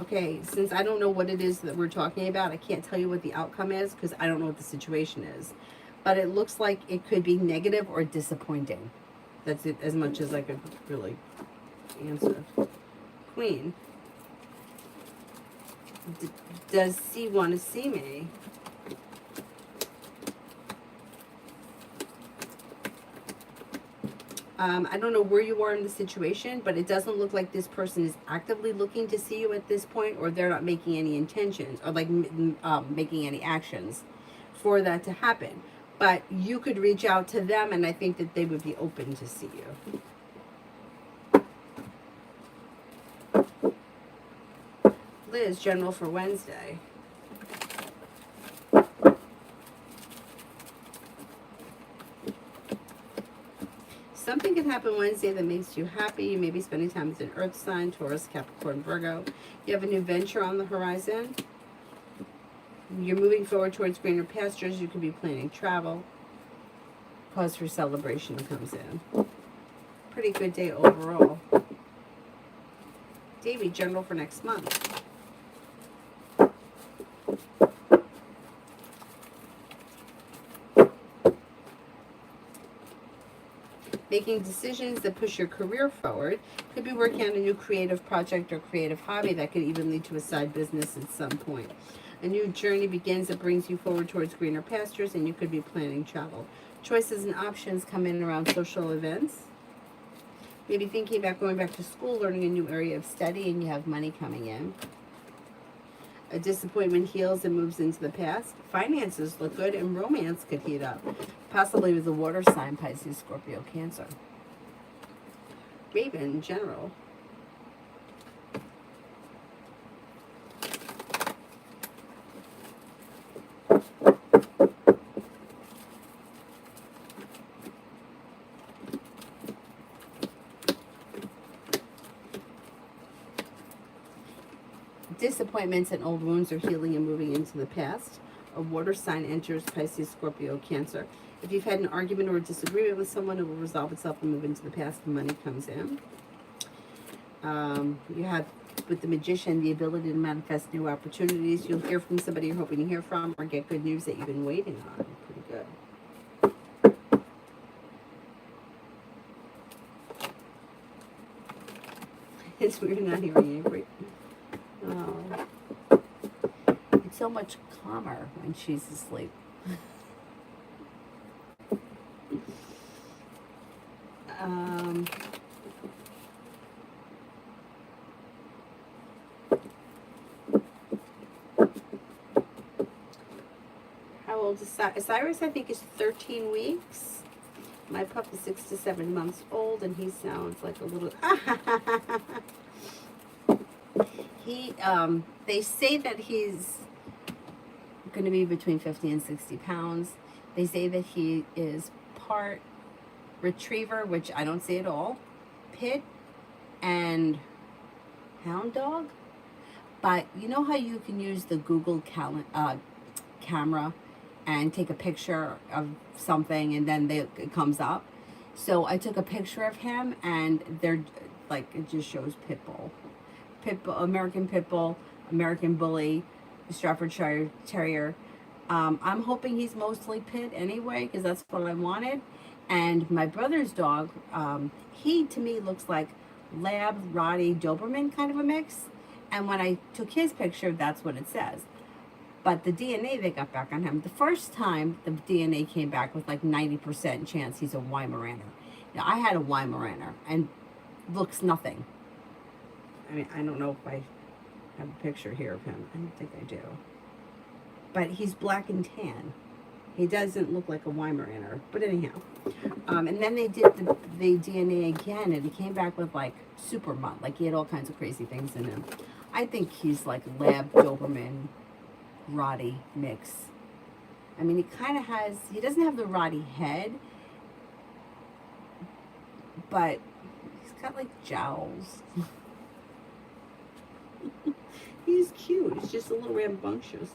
Okay, since I don't know what it is that we're talking about, I can't tell you what the outcome is because I don't know what the situation is. But it looks like it could be negative or disappointing. That's it, as much as I could really answer. Queen. Does C want to see me? I don't know where you are in the situation, but it doesn't look like this person is actively looking to see you at this point, or they're not making any intentions or making any actions for that to happen. But you could reach out to them, and I think that they would be open to see you. Liz, general for Wednesday. Something can happen Wednesday that makes you happy. You may be spending time with an earth sign, Taurus, Capricorn, Virgo. You have a new venture on the horizon. You're moving forward towards greener pastures. You could be planning travel. Cause for celebration comes in. Pretty good day overall. Davey, general for next month. Making decisions that push your career forward. Could be working on a new creative project or creative hobby that could even lead to a side business at some point. A new journey begins that brings you forward towards greener pastures, and you could be planning travel. Choices and options come in around social events. Maybe thinking about going back to school, learning a new area of study, and you have money coming in. A disappointment heals and moves into the past. Finances look good and romance could heat up. Possibly with a water sign, Pisces, Scorpio, Cancer. Raven in general. Disappointments and old wounds are healing and moving into the past. A water sign enters, Pisces, Scorpio, Cancer. If you've had an argument or a disagreement with someone, it will resolve itself and move into the past and money comes in. You have, with the Magician, the ability to manifest new opportunities. You'll hear from somebody you're hoping to hear from or get good news that you've been waiting on. Pretty good. It's weird not hearing Avery. Oh. It's so much calmer when she's asleep. How old is Cyrus? I think is 13 weeks. My pup is 6 to 7 months old, and he sounds like a little... They say that he's going to be between 50 and 60 pounds. They say that he is part retriever, which I don't see at all, pit, and hound dog. But you know how you can use the Google camera and take a picture of something and then it comes up? So I took a picture of him, and they're like, it just shows pit bull, American pit bull, American bully, Staffordshire Terrier. I'm hoping he's mostly pit anyway, because that's what I wanted. And my brother's dog, he to me looks like Lab, Rottie, Doberman kind of a mix. And when I took his picture, that's what it says. But the DNA they got back on him, the first time the DNA came back with like 90% chance he's a Weimaraner. Now, I had a Weimaraner and looks nothing. I mean, I don't know if I have a picture here of him. I don't think I do. But he's black and tan. He doesn't look like a Weimaraner. But anyhow. And then they did the DNA again, and he came back with like super mutt. Like he had all kinds of crazy things in him. I think he's like Lab, Doberman, Rottie mix. I mean, he kind of has, he doesn't have the Rottie head, but he's got like jowls. He's cute. He's just a little rambunctious.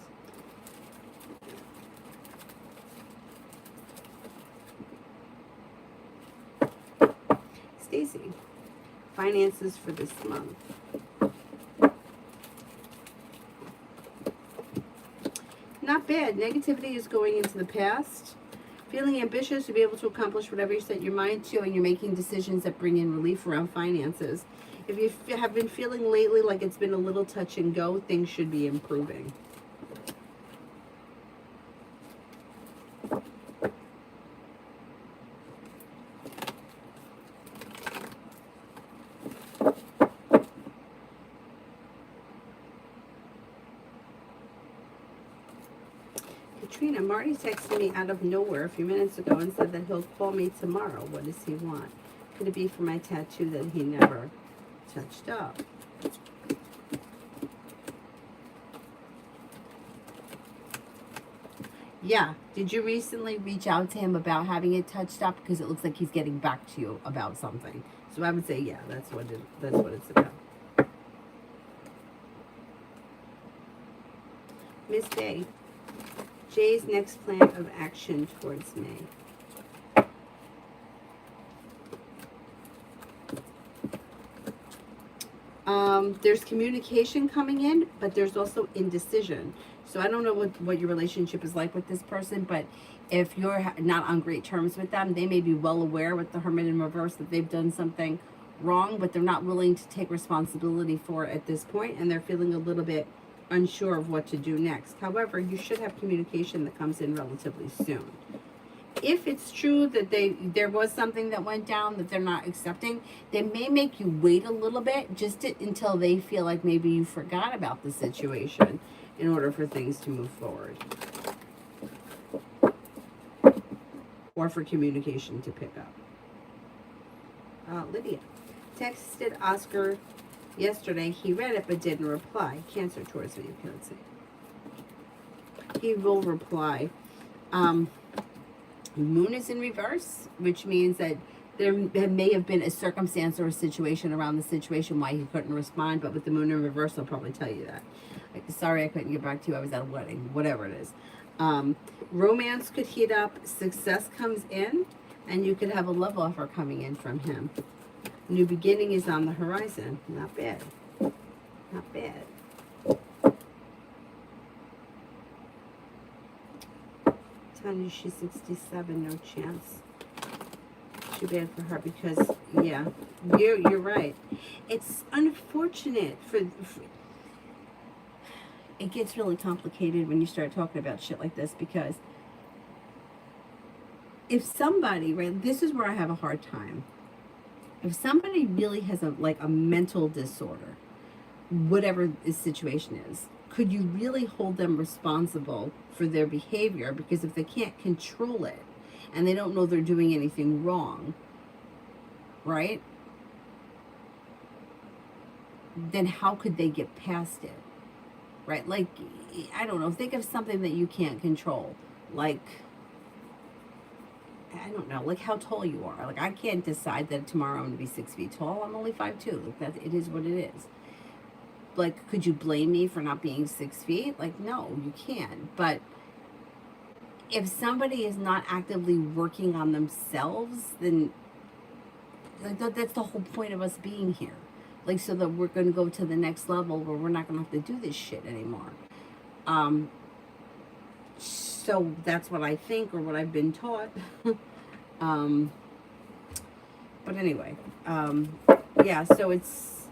Stacy, finances for this month. Not bad. Negativity is going into the past. Feeling ambitious to be able to accomplish whatever you set your mind to, and you're making decisions that bring in relief around finances. If you have been feeling lately like it's been a little touch and go, things should be improving. Katrina, Marty texted me out of nowhere a few minutes ago and said that he'll call me tomorrow. What does he want? Could it be for my tattoo that he never touched up? Yeah. Did you recently reach out to him about having it touched up? Because it looks like he's getting back to you about something. So I would say, yeah, that's what it's about. Miss Day. Jay's next plan of action towards me. There's communication coming in, but there's also indecision. So I don't know what your relationship is like with this person, but if you're not on great terms with them, they may be well aware with the Hermit in reverse that they've done something wrong, but they're not willing to take responsibility for it at this point, and they're feeling a little bit unsure of what to do next. However, you should have communication that comes in relatively soon. If it's true that there was something that went down that they're not accepting, they may make you wait a little bit until they feel like maybe you forgot about the situation. in order for things to move forward. Or for communication to pick up. Lydia. Texted Oscar yesterday. He read it but didn't reply. Cancer towards me, you can't say. He will reply. Moon is in reverse, which means that there may have been a circumstance or a situation around the situation why he couldn't respond, but with the moon in reverse, I'll probably tell you that. Like, sorry I couldn't get back to you. I was at a wedding, whatever it is. Romance could heat up. Success comes in, and you could have a love offer coming in from him. New beginning is on the horizon. Not bad. Not bad. Telling you she's 67, no chance. Too bad for her because, yeah, you're right. It's unfortunate for it gets really complicated when you start talking about shit like this, because if somebody, right, this is where I have a hard time. If somebody really has a mental disorder, whatever the situation is, could you really hold them responsible for their behavior? Because if they can't control it and they don't know they're doing anything wrong, right? Then how could they get past it? Right? Like, I don't know, think of something that you can't control. Like, I don't know, like how tall you are. Like, I can't decide that tomorrow I'm going to be 6 feet tall. I'm only 5'2". Like, that, it is what it is. Like, could you blame me for not being 6 feet? Like, no, you can't. But if somebody is not actively working on themselves, then that's the whole point of us being here. Like, so that we're going to go to the next level where we're not going to have to do this shit anymore. So that's what I think, or what I've been taught. But anyway, yeah, so it's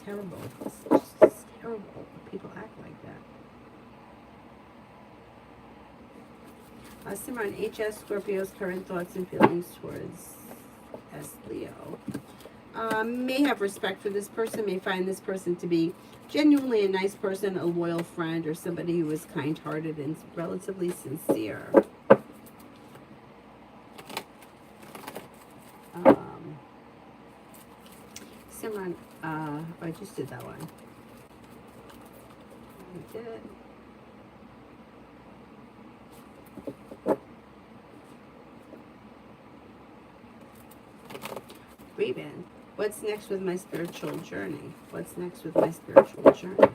terrible. It's terrible when people act like that. Simran, HS Scorpio's current thoughts and feelings towards S Leo. May have respect for this person, may find this person to be genuinely a nice person, a loyal friend, or somebody who is kind-hearted and relatively sincere. Simran, I just did that one. I did. Reben, what's next with my spiritual journey? What's next with my spiritual journey?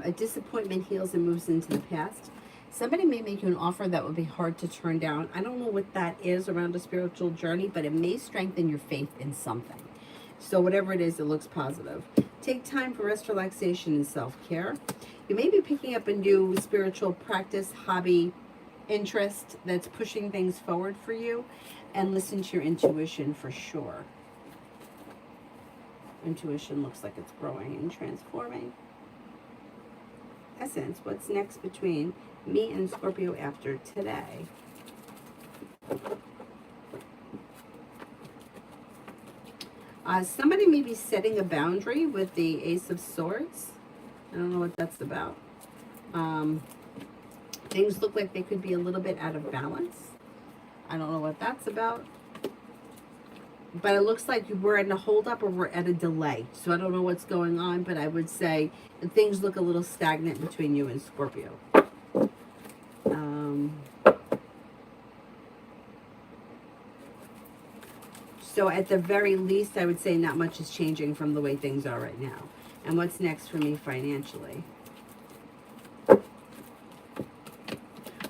A disappointment heals and moves into the past. Somebody may make you an offer that would be hard to turn down. I don't know what that is around a spiritual journey, but it may strengthen your faith in something. So whatever it is, it looks positive. Take time for rest, relaxation, and self-care. You may be picking up a new spiritual practice, hobby, interest that's pushing things forward for you. And listen to your intuition for sure. Intuition looks like it's growing and transforming. Essence, what's next between me and Scorpio after today? Somebody may be setting a boundary with the Ace of Swords. I don't know what that's about. Things look like they could be a little bit out of balance. I don't know what that's about. But it looks like we're in a holdup or we're at a delay. So I don't know what's going on, but I would say that things look a little stagnant between you and Scorpio. So at the very least, I would say not much is changing from the way things are right now. And what's next for me financially?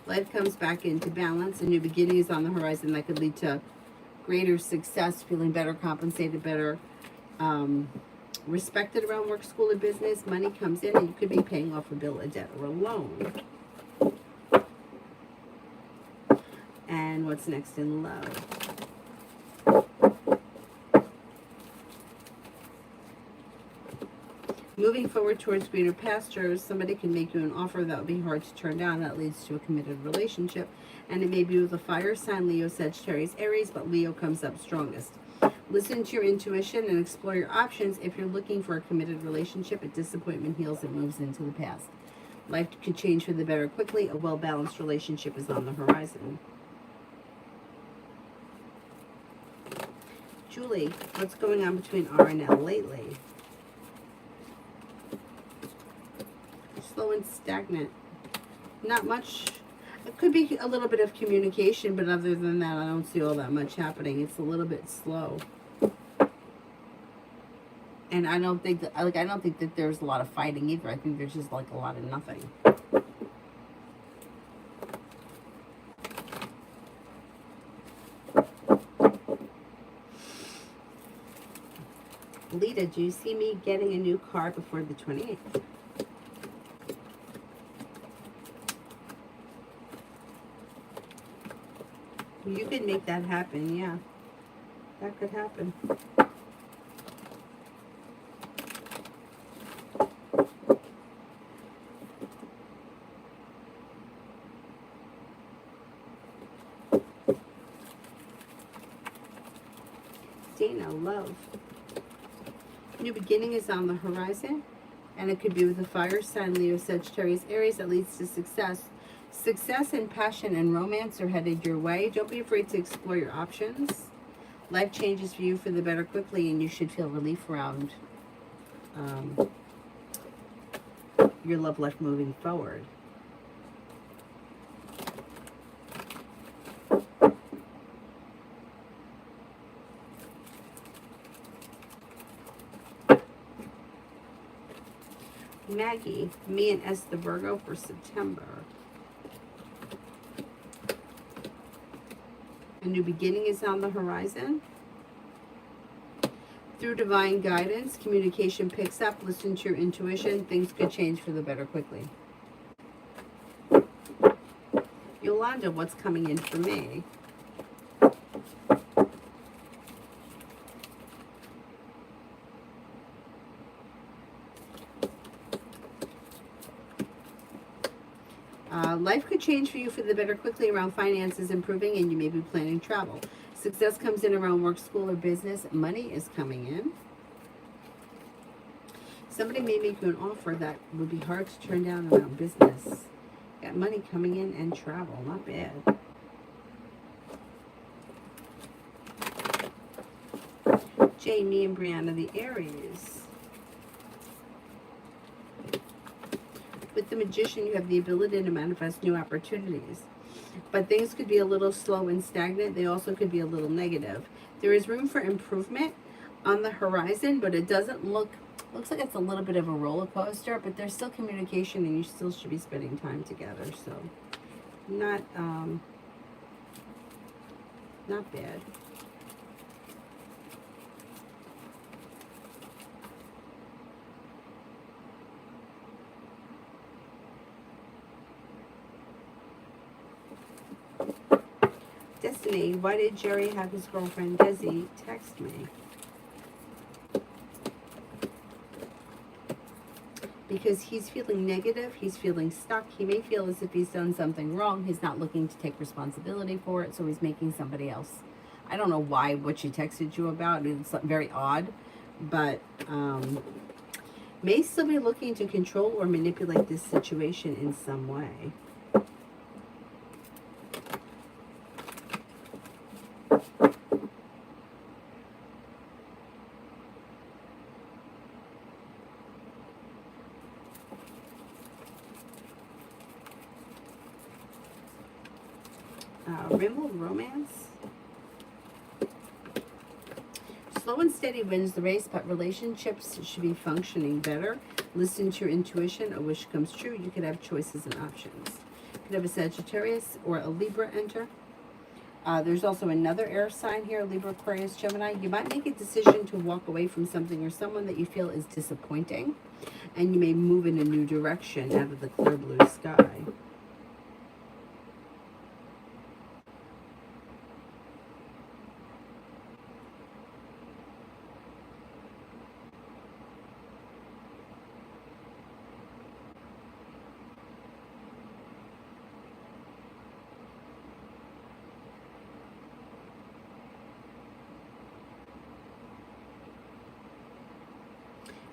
Life comes back into balance. A new beginning is on the horizon that could lead to greater success, feeling better, compensated better, respected around work, school, or business. Money comes in and you could be paying off a bill, a debt, or a loan. And what's next in love? Moving forward towards greener pastures, somebody can make you an offer that would be hard to turn down that leads to a committed relationship. And it may be with a fire sign, Leo, Sagittarius, Aries, but Leo comes up strongest. Listen to your intuition and explore your options. If you're looking for a committed relationship, a disappointment heals and moves into the past. Life could change for the better quickly. A well-balanced relationship is on the horizon. Julie, what's going on between R and L lately? Slow and stagnant. Not much. It could be a little bit of communication, but other than that, I don't see all that much happening. It's a little bit slow. And I don't think that there's a lot of fighting either. I think there's just like a lot of nothing. Lita, do you see me getting a new car before the 28th? You could make that happen, yeah. That could happen. Dana, love. New beginning is on the horizon, and it could be with a fire sign, Leo, Sagittarius, Aries, that leads to success. Success and passion and romance are headed your way. Don't be afraid to explore your options. Life changes for you for the better quickly, and you should feel relief around your love life moving forward. Maggie, me and S the Virgo for September. A new beginning is on the horizon. Through divine guidance, communication picks up. Listen to your intuition. Things could change for the better quickly. Yolanda, what's coming in for me? Life could change for you for the better quickly around finances improving, and you may be planning travel. Success comes in around work, school, or business. Money is coming in. Somebody may make you an offer that would be hard to turn down around business. Got money coming in and travel. Not bad. Jamie and Brianna, the Aries. With the Magician, you have the ability to manifest new opportunities. But things could be a little slow and stagnant. They also could be a little negative. There is room for improvement on the horizon, but it doesn't looks like it's a little bit of a roller coaster, but there's still communication and you still should be spending time together. So not bad. Destiny, why did Jerry have his girlfriend Desi text me? Because he's feeling negative, he's feeling stuck. He may feel as if he's done something wrong. He's not looking to take responsibility for it, so he's making somebody else. I don't know what she texted you about. It's very odd, but may still be looking to control or manipulate this situation in some way. Rainbow Romance. Slow and steady wins the race, but relationships should be functioning better. Listen to your intuition. A wish comes true. You could have choices and options. You could have a Sagittarius or a Libra enter. There's also another air sign here, Libra, Aquarius, Gemini. You might make a decision to walk away from something or someone that you feel is disappointing, and you may move in a new direction out of the clear blue sky.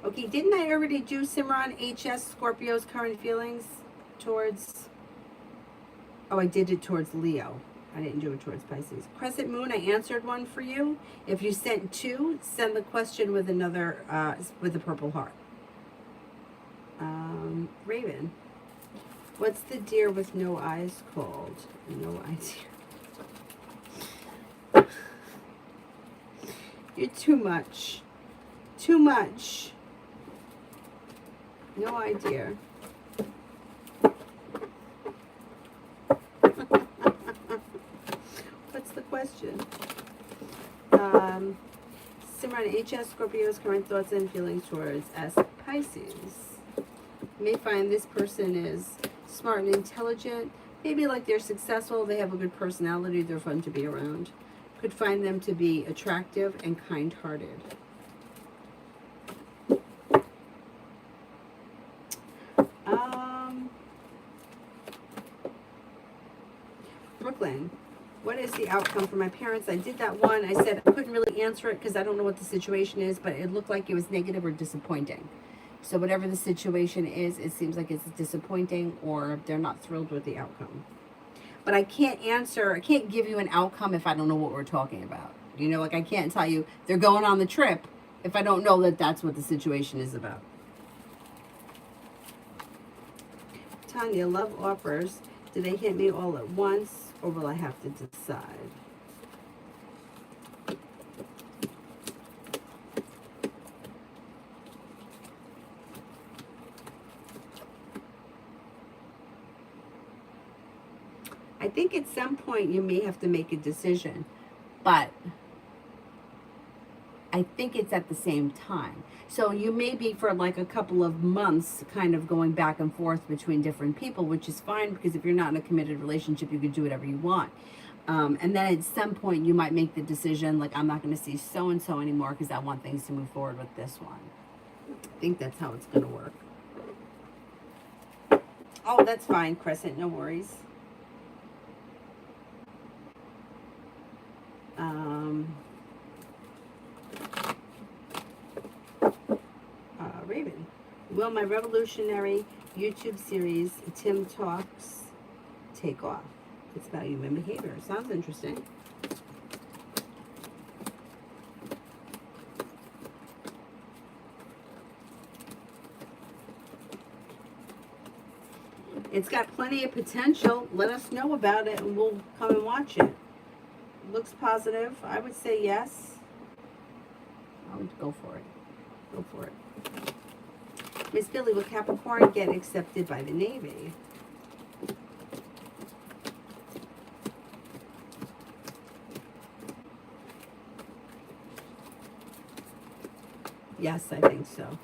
Okay, didn't I already do Simran HS Scorpio's current feelings towards? Oh, I did it towards Leo. I didn't do it towards Pisces. Crescent Moon, I answered one for you. If you sent two, send the question with another, with a purple heart. Raven, what's the deer with no eyes called? No idea. You're too much. Too much. No idea. What's the question? Simran HS Scorpio's current thoughts and feelings towards as Pisces. You may find this person is smart and intelligent. Maybe like they're successful, they have a good personality, they're fun to be around. Could find them to be attractive and kind-hearted. Brooklyn, what is the outcome for my parents? I did that one. I said I couldn't really answer it because I don't know what the situation is, but it looked like it was negative or disappointing. So whatever the situation is, it seems like it's disappointing or they're not thrilled with the outcome. But I can't answer, I can't give you an outcome if I don't know what we're talking about. You know, like I can't tell you they're going on the trip if I don't know that that's what the situation is about. Tanya, love offers. Do they hit me all at once or will I have to decide? I think at some point you may have to make a decision, but I think it's at the same time. So you may be for like a couple of months kind of going back and forth between different people, which is fine because if you're not in a committed relationship, you can do whatever you want. And then at some point you might make the decision like, I'm not going to see so-and-so anymore because I want things to move forward with this one. I think that's how it's going to work. Oh, that's fine, Crescent. No worries. Raven, will my revolutionary YouTube series, Tim Talks, take off? It's about human behavior. Sounds interesting. It's got plenty of potential. Let us know about it and we'll come and watch it. Looks positive. I would say yes. I'll go for it. Go for it. Miss Billy, will Capricorn get accepted by the Navy? Yes, I think so.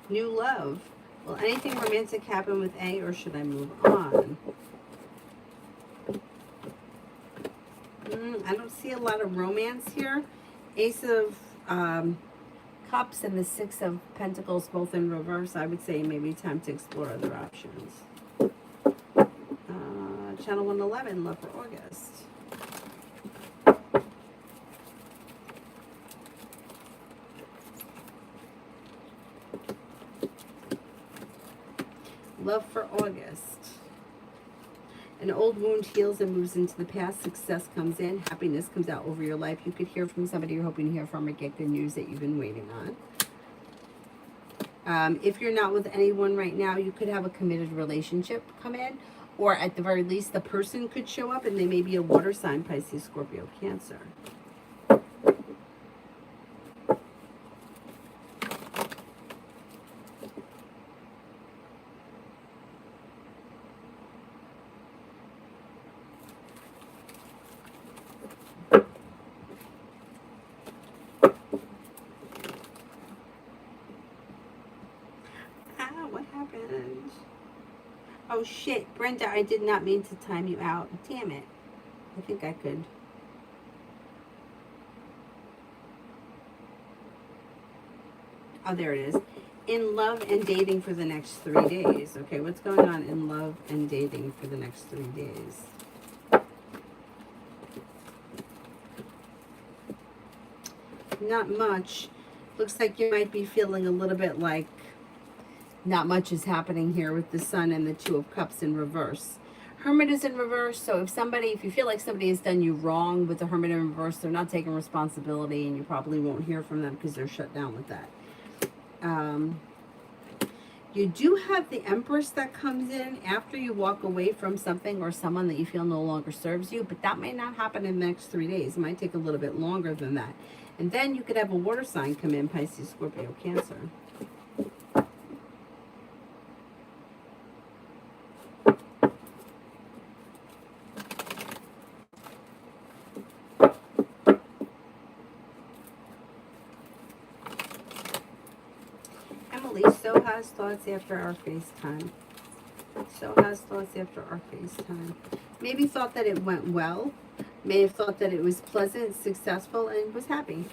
New love. Will anything romantic happen with A or should I move on? I don't see a lot of romance here. Ace of Cups and the Six of Pentacles both in reverse. I would say maybe time to explore other options. Channel 111, love for August. Love for August. An old wound heals and moves into the past. Success comes in. Happiness comes out over your life. You could hear from somebody you're hoping to hear from or get good news that you've been waiting on. If you're not with anyone right now, you could have a committed relationship come in. Or at the very least, the person could show up and they may be a water sign, Pisces, Scorpio, Cancer. What happened? Oh shit, Brenda, I did not mean to time you out. Damn it. I think I could. Oh, there it is. In love and dating for the next 3 days. Okay, what's going on in love and dating for the next 3 days? Not much. Looks like you might be feeling a little bit like not much is happening here with the Sun and the Two of Cups in reverse. Hermit is in reverse, so if you feel like somebody has done you wrong with the Hermit in reverse, they're not taking responsibility, and you probably won't hear from them because they're shut down with that. You do have the Empress that comes in after you walk away from something or someone that you feel no longer serves you, but that might not happen in the next 3 days. It might take a little bit longer than that. And then you could have a water sign come in, Pisces, Scorpio, Cancer. Emily, so has thoughts after our FaceTime. So has thoughts after our FaceTime. Maybe thought that it went well. May have thought that it was pleasant, successful, and was happy.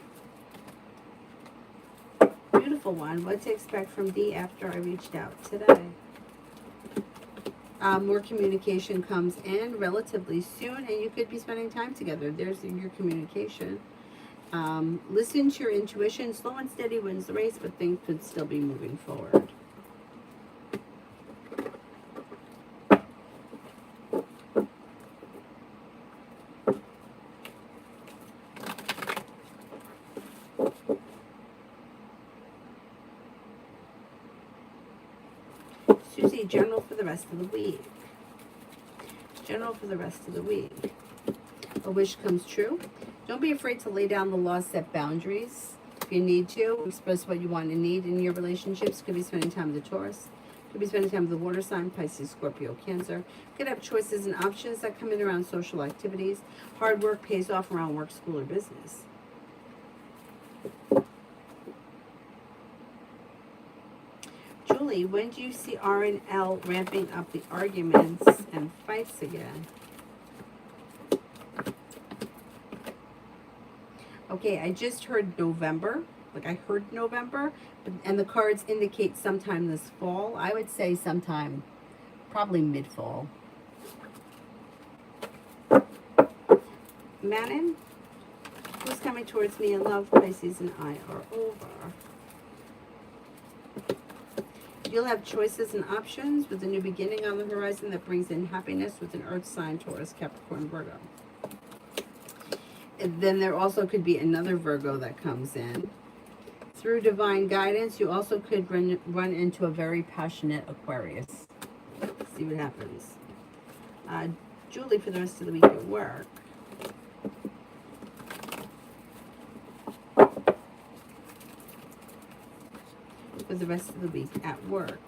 Beautiful one. What to expect from D after I reached out today. More communication comes in relatively soon, and you could be spending time together. There's your communication. Listen to your intuition. Slow and steady wins the race, but things could still be moving forward. Susie, general for the rest of the week. General for the rest of the week. A wish comes true. Don't be afraid to lay down the law, set boundaries if you need to. Express what you want and need in your relationships. Could be spending time with the Taurus. Could be spending time with the water sign, Pisces, Scorpio, Cancer. Could have choices and options that come in around social activities. Hard work pays off around work, school, or business. Julie, when do you see R and L ramping up the arguments and fights again? Okay, I just heard November. Like I heard November, and the cards indicate sometime this fall. I would say sometime, probably mid-fall. Manon, who's coming towards me in love? Pisces and I are over. You'll have choices and options with a new beginning on the horizon that brings in happiness with an Earth sign, Taurus, Capricorn, Virgo. And then there also could be another Virgo that comes in. Through divine guidance, you also could run into a very passionate Aquarius. See what happens. Julie, for the rest of the week at work. For the rest of the week at work.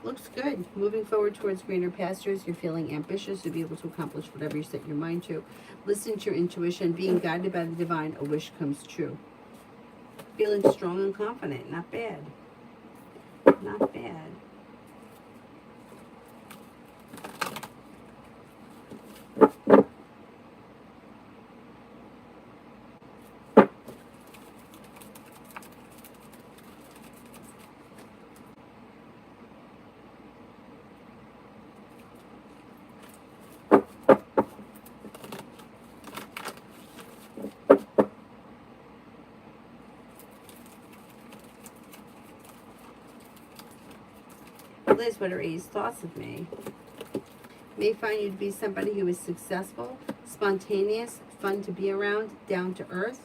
Looks good. Moving forward towards greener pastures. You're feeling ambitious to be able to accomplish whatever you set your mind to. Listen to your intuition. Being guided by the divine, a wish comes true. Feeling strong and confident. Not bad. Not bad. Liz, what are A's thoughts of me? May find you to be somebody who is successful, spontaneous, fun to be around, down to earth,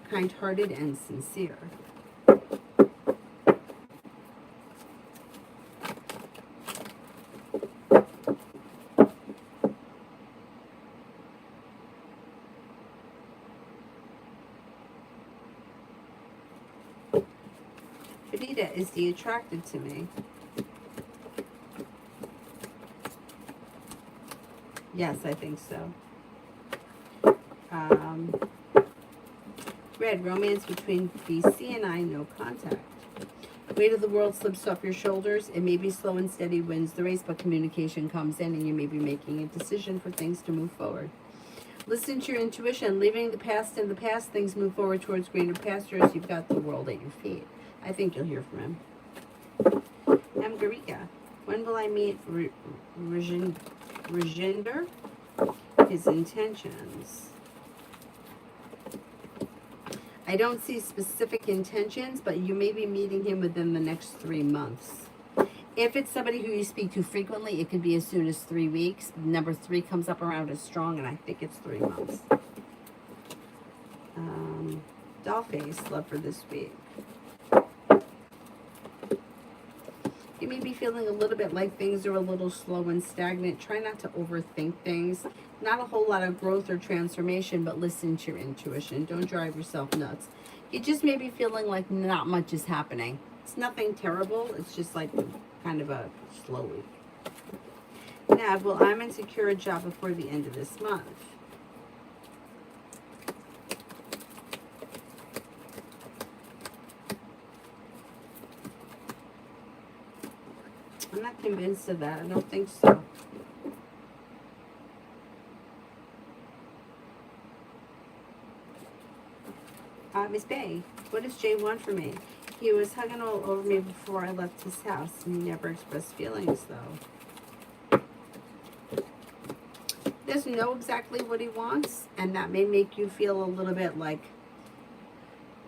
kind-hearted, and sincere. Fadida, is he attracted to me? Yes, I think so. Red, romance between BC and I, no contact. Weight of the world slips off your shoulders. It may be slow and steady wins the race, but communication comes in and you may be making a decision for things to move forward. Listen to your intuition. Leaving the past in the past, things move forward towards greener pastures. You've got the world at your feet. I think you'll hear from him. Amgarika, when will I meet 'His intentions. I don't see specific intentions, but you may be meeting him within the next 3 months. If it's somebody who you speak to frequently, it could be as soon as 3 weeks. Number 3 comes up around as strong, and I think it's 3 months. Doll face, love for this week. You may be feeling a little bit like things are a little slow and stagnant. Try not to overthink things. Not a whole lot of growth or transformation, but listen to your intuition. Don't drive yourself nuts. You just may be feeling like not much is happening. It's nothing terrible. It's just like kind of a slow week. Now, will Iman secure a job before the end of this month? I'm not convinced of that. I don't think so. Miss Bay, what does Jay want from me? He was hugging all over me before I left his house. He never expressed feelings, though. He doesn't know exactly what he wants, and that may make you feel a little bit like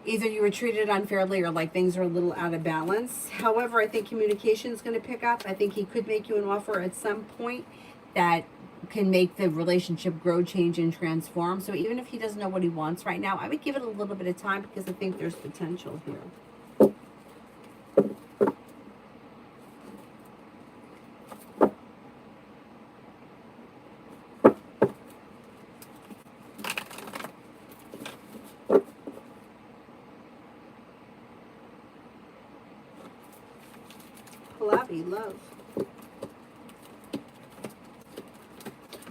either you were treated unfairly or like things are a little out of balance. However, I think communication is going to pick up. I think he could make you an offer at some point that can make the relationship grow, change, and transform. So even if he doesn't know what he wants right now, I would give it a little bit of time because I think there's potential here. Pallavi, love.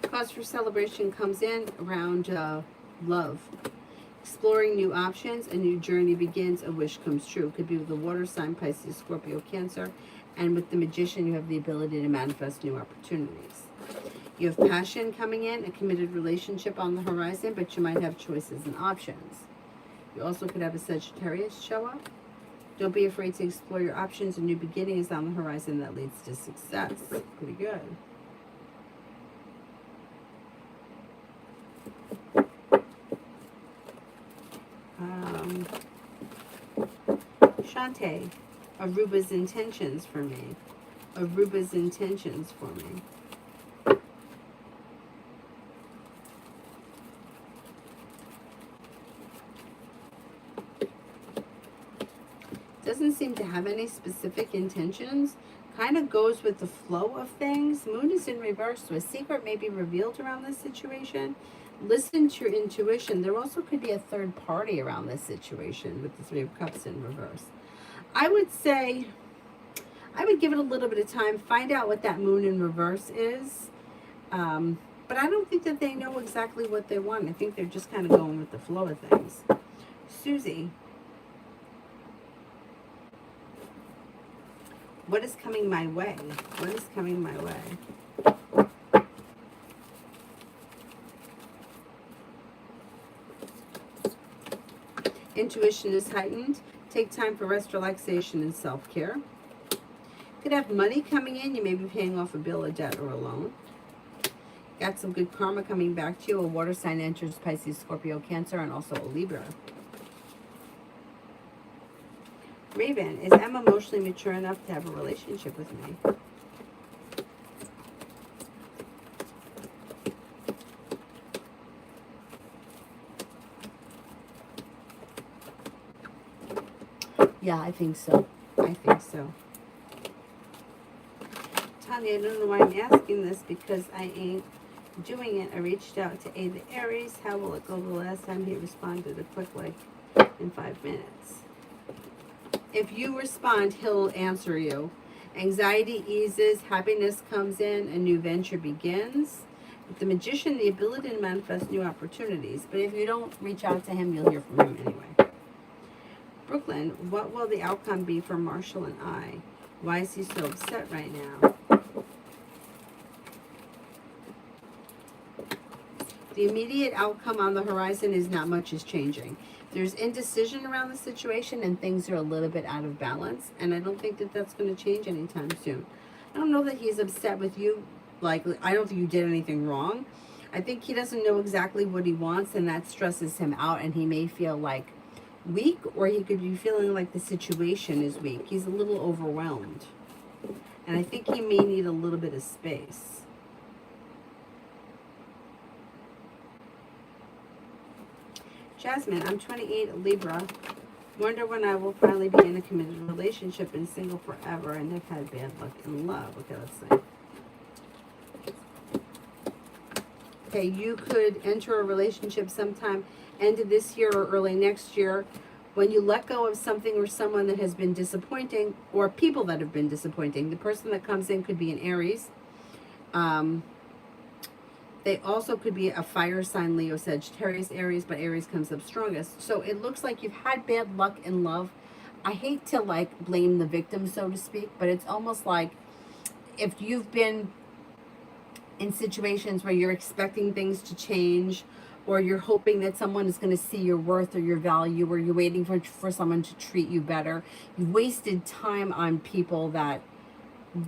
Cause for celebration comes in around love. Exploring new options, a new journey begins, a wish comes true. Could be with the water sign, Pisces, Scorpio, Cancer. And with the Magician, you have the ability to manifest new opportunities. You have passion coming in, a committed relationship on the horizon, but you might have choices and options. You also could have a Sagittarius show up. Don't be afraid to explore your options. A new beginning is on the horizon that leads to success. Pretty good. Shantae, Aruba's intentions for me. Aruba's intentions for me. Doesn't seem to have any specific intentions. Kind of goes with the flow of things. Moon is in reverse, so a secret may be revealed around this situation. Listen to your intuition. There also could be a third party around this situation with the Three of Cups in reverse. I would say, I would give it a little bit of time. Find out what that moon in reverse is. But I don't think that they know exactly what they want. I think they're just kind of going with the flow of things. Susie, what is coming my way? What is coming my way? Intuition is heightened. Take time for rest, relaxation, and self-care. Could have money coming in. You may be paying off a bill, a debt, or a loan. Got some good karma coming back to you. A water sign enters Pisces, Scorpio, Cancer, and also a Libra. Raven, is Emma emotionally mature enough to have a relationship with me? Yeah, I think so. I think so. Tanya, I don't know why I'm asking this because I ain't doing it. I reached out to A the Aries. How will it go? The last time he responded a quick like in 5 minutes. If you respond, he'll answer you. Anxiety eases, happiness comes in, a new venture begins. With the Magician, the ability to manifest new opportunities. But if you don't reach out to him, you'll hear from him anyway. Brooklyn, what will the outcome be for Marshall and I? Why is he so upset right now? The immediate outcome on the horizon is not much is changing. There's indecision around the situation and things are a little bit out of balance. And I don't think that that's going to change anytime soon. I don't know that he's upset with you. Like, I don't think you did anything wrong. I think he doesn't know exactly what he wants and that stresses him out. And he may feel like weak, or he could be feeling like the situation is weak. He's a little overwhelmed. And I think he may need a little bit of space. Jasmine, I'm 28, Libra. Wonder when I will finally be in a committed relationship and single forever and have had bad luck in love. Okay, let's see. Okay, you could enter a relationship sometime end of this year or early next year when you let go of something or someone that has been disappointing, or people that have been disappointing. The person that comes in could be an Aries. They also could be a fire sign, Leo, Sagittarius, Aries, but Aries comes up strongest. So it looks like you've had bad luck in love. I hate to like blame the victim, so to speak, but it's almost like if you've been in situations where you're expecting things to change, or you're hoping that someone is going to see your worth or your value, or you're waiting for someone to treat you better, you've wasted time on people that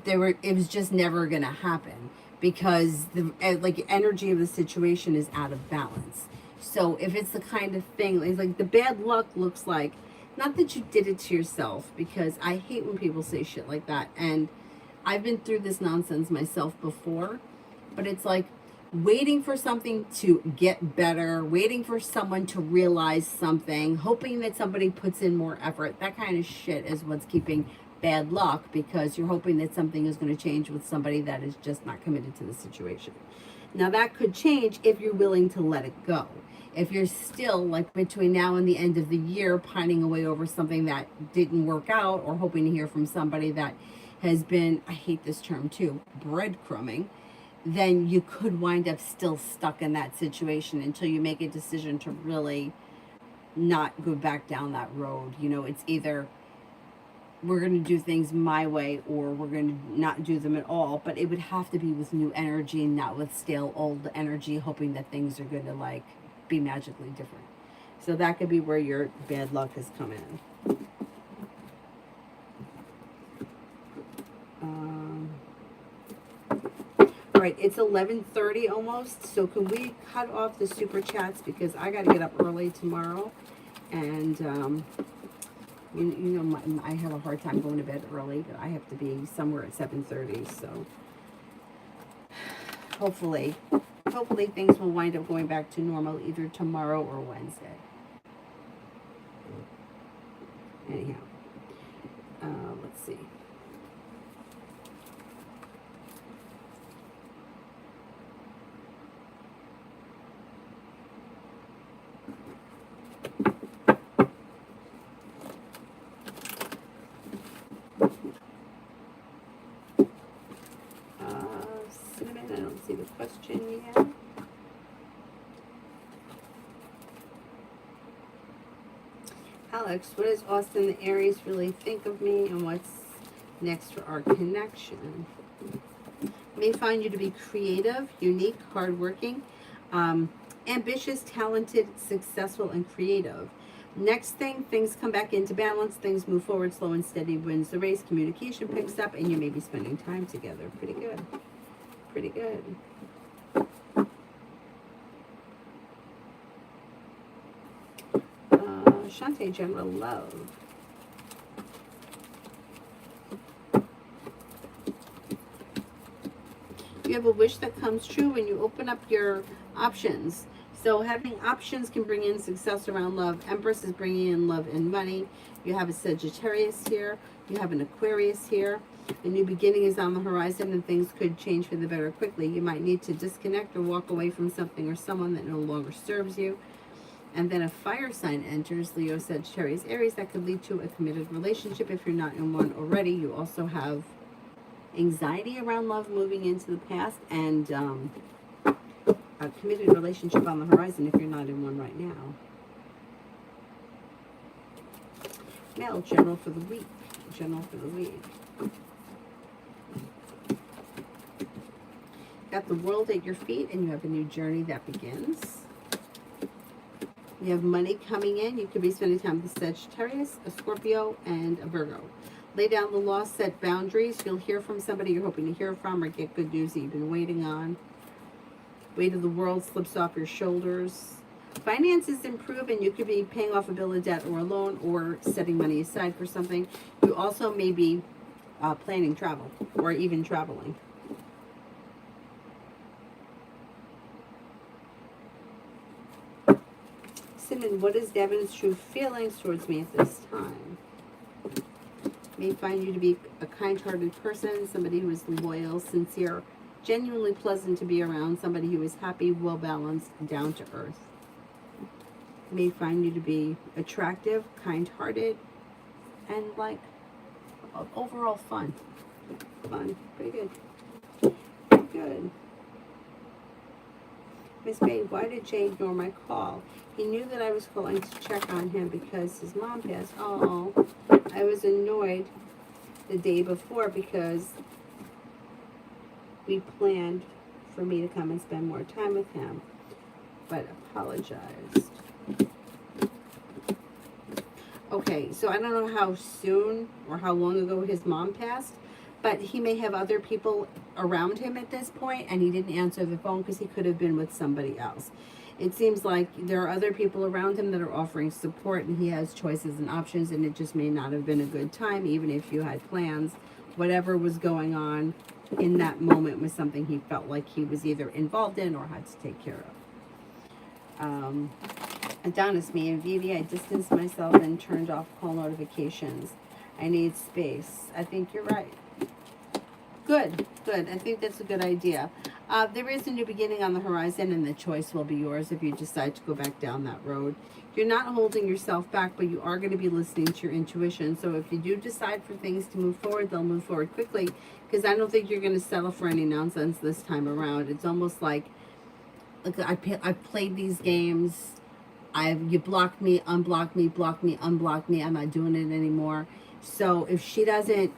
it was just never going to happen, because the like energy of the situation is out of balance. So if it's the kind of thing, it's like the bad luck looks like, not that you did it to yourself, because I hate when people say shit like that, and I've been through this nonsense myself before, but it's like waiting for something to get better, waiting for someone to realize something, hoping that somebody puts in more effort. That kind of shit is what's keeping bad luck, because you're hoping that something is going to change with somebody that is just not committed to the situation. Now that could change if you're willing to let it go. If you're still like between now and the end of the year pining away over something that didn't work out, or hoping to hear from somebody that has been, I hate this term too, breadcrumbing, then you could wind up still stuck in that situation until you make a decision to really not go back down that road. You know, it's either we're going to do things my way, or we're going to not do them at all. But it would have to be with new energy, not with stale old energy, hoping that things are going to like be magically different. So that could be where your bad luck has come in. All right, it's 11:30 almost. So can we cut off the super chats, because I got to get up early tomorrow, and you know, I have a hard time going to bed early, but I have to be somewhere at 7:30. So hopefully things will wind up going back to normal either tomorrow or Wednesday. Anyhow, let's see. Cinnamon, I don't see the question yet. Alex, what does Austin the Aries really think of me, and what's next for our connection? May find you to be creative, unique, hardworking, ambitious, talented, successful, and creative. Next thing, things come back into balance, things move forward, slow and steady wins the race, communication picks up, and you may be spending time together. Pretty good. Pretty good. Shantae, general love. You have a wish that comes true when you open up your options. So having options can bring in success around love. Empress is bringing in love and money. You have a Sagittarius here. You have an Aquarius here. A new beginning is on the horizon, and things could change for the better quickly. You might need to disconnect or walk away from something or someone that no longer serves you. And then a fire sign enters, Leo, Sagittarius, Aries. That could lead to a committed relationship if you're not in one already. You also have anxiety around love moving into the past, and a committed relationship on the horizon if you're not in one right now. Male, general for the week. General for the week. Got the world at your feet, and you have a new journey that begins. You have money coming in. You could be spending time with a Sagittarius, a Scorpio, and a Virgo. Lay down the law, set boundaries. You'll hear from somebody you're hoping to hear from, or get good news that you've been waiting on. Weight of the world slips off your shoulders. Finances improve, and you could be paying off a bill of debt or a loan or setting money aside for something. You also may be planning travel or even traveling. Cinnamon, what is Devin's true feelings towards me at this time? May find you to be a kind-hearted person, somebody who is loyal, sincere, genuinely pleasant to be around, somebody who is happy, well-balanced, down to earth. May find you to be attractive, kind-hearted, and like overall fun. Fun. Pretty good. Pretty good. Miss Bay, why did Jay ignore my call? He knew that I was calling to check on him because his mom passed. Oh, I was annoyed the day before because we planned for me to come and spend more time with him, but apologized. Okay, so I don't know how soon or how long ago his mom passed, but he may have other people around him at this point, and he didn't answer the phone because he could have been with somebody else. It seems like there are other people around him that are offering support, and he has choices and options, and it just may not have been a good time, even if you had plans. Whatever was going on in that moment was something he felt like he was either involved in or had to take care of. Adonis, me and Vivi, I distanced myself and turned off call notifications. I need space. I think you're right. Good, good. I think that's a good idea. There is a new beginning on the horizon, and the choice will be yours if you decide to go back down that road. You're not holding yourself back, but you are going to be listening to your intuition. So if you do decide for things to move forward, they'll move forward quickly, because I don't think you're going to settle for any nonsense this time around. It's almost like I've played these games. You blocked me, unblocked me, blocked me, unblocked me. I'm not doing it anymore. So if she doesn't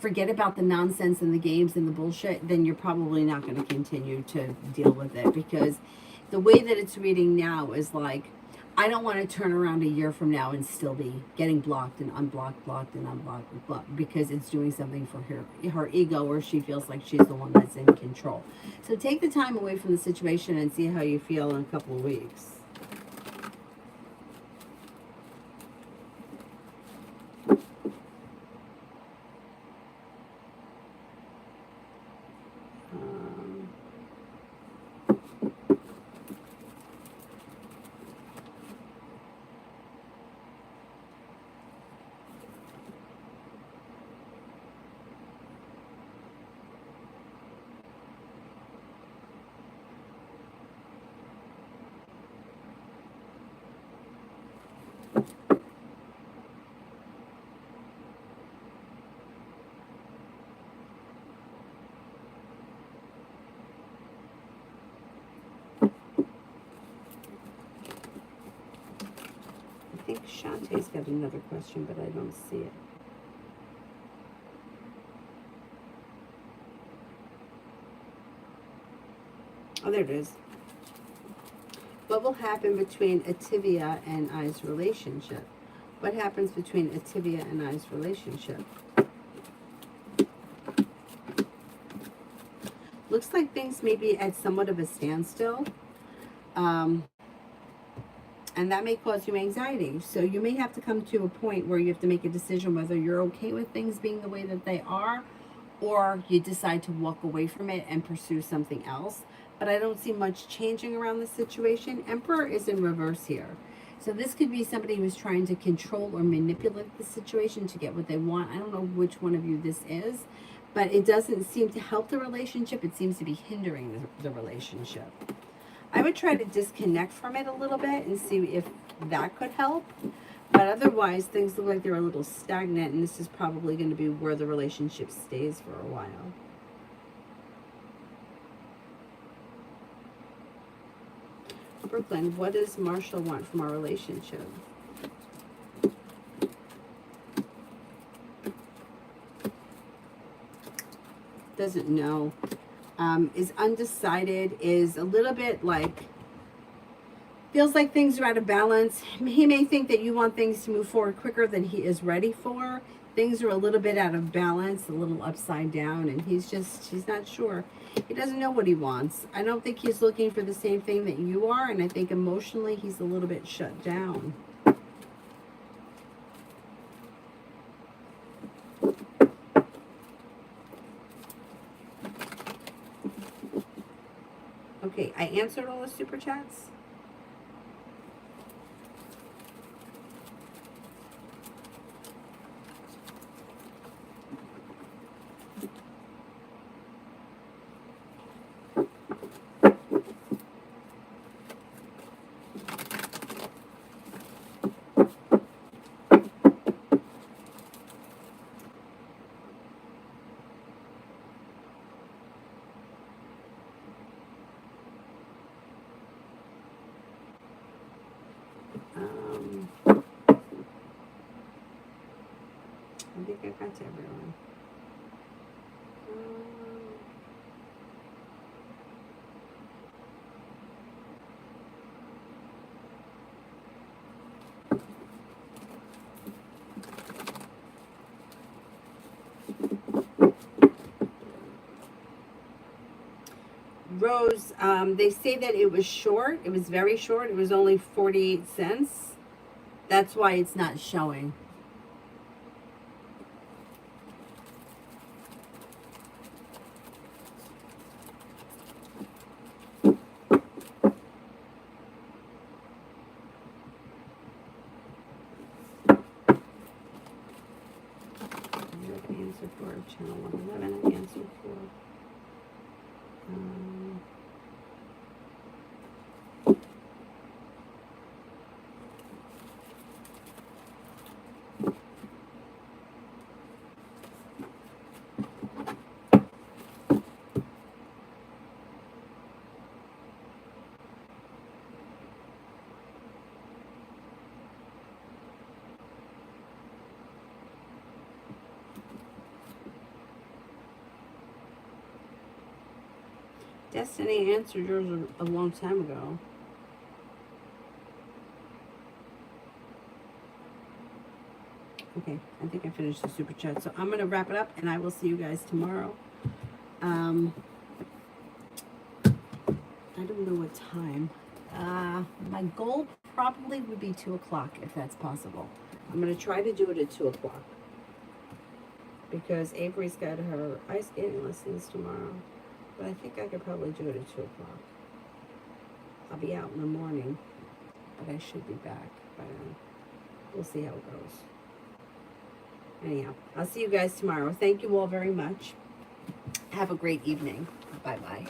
forget about the nonsense and the games and the bullshit, then you're probably not going to continue to deal with it, because the way that it's reading now is like, I don't want to turn around a year from now and still be getting blocked and unblocked, blocked and unblocked, blocked, because it's doing something for her ego, or she feels like she's the one that's in control. So take the time away from the situation and see how you feel in a couple of weeks. I think Shantae's got another question, but I don't see it. Oh, there it is. What will happen between Ativia and I's relationship? What happens between Ativia and I's relationship? Looks like things may be at somewhat of a standstill. And that may cause you anxiety. So you may have to come to a point where you have to make a decision whether you're okay with things being the way that they are, or you decide to walk away from it and pursue something else. But I don't see much changing around the situation. Emperor is in reverse here. So this could be somebody who's trying to control or manipulate the situation to get what they want. I don't know which one of you this is, but it doesn't seem to help the relationship. It seems to be hindering the relationship. I would try to disconnect from it a little bit and see if that could help. But otherwise, things look like they're a little stagnant, and this is probably going to be where the relationship stays for a while. Brooklyn, what does Marshall want from our relationship? Doesn't know. Is undecided, is a little bit like Feels like things are out of balance. He may think that you want things to move forward quicker than he is ready for. Things are a little bit out of balance, a little upside down, and he's not sure. He doesn't know what he wants. I don't think he's looking for the same thing that you are, and I think emotionally he's a little bit shut down. Okay, I answered all the super chats. I think I got to everyone. Rose, they say that it was short. It was very short. It was only 48 cents. That's why it's not showing. Answer for channel 111. I answered for. Destiny answered yours a long time ago. Okay, I think I finished the super chat. So I'm going to wrap it up, and I will see you guys tomorrow. I don't know what time. My goal probably would be 2 o'clock, if that's possible. I'm going to try to do it at 2 o'clock. Because Avery's got her ice skating lessons tomorrow. But I think I could probably do it at 2 o'clock. I'll be out in the morning, but I should be back by then. We'll see how it goes. Anyhow, I'll see you guys tomorrow. Thank you all very much. Have a great evening. Bye-bye.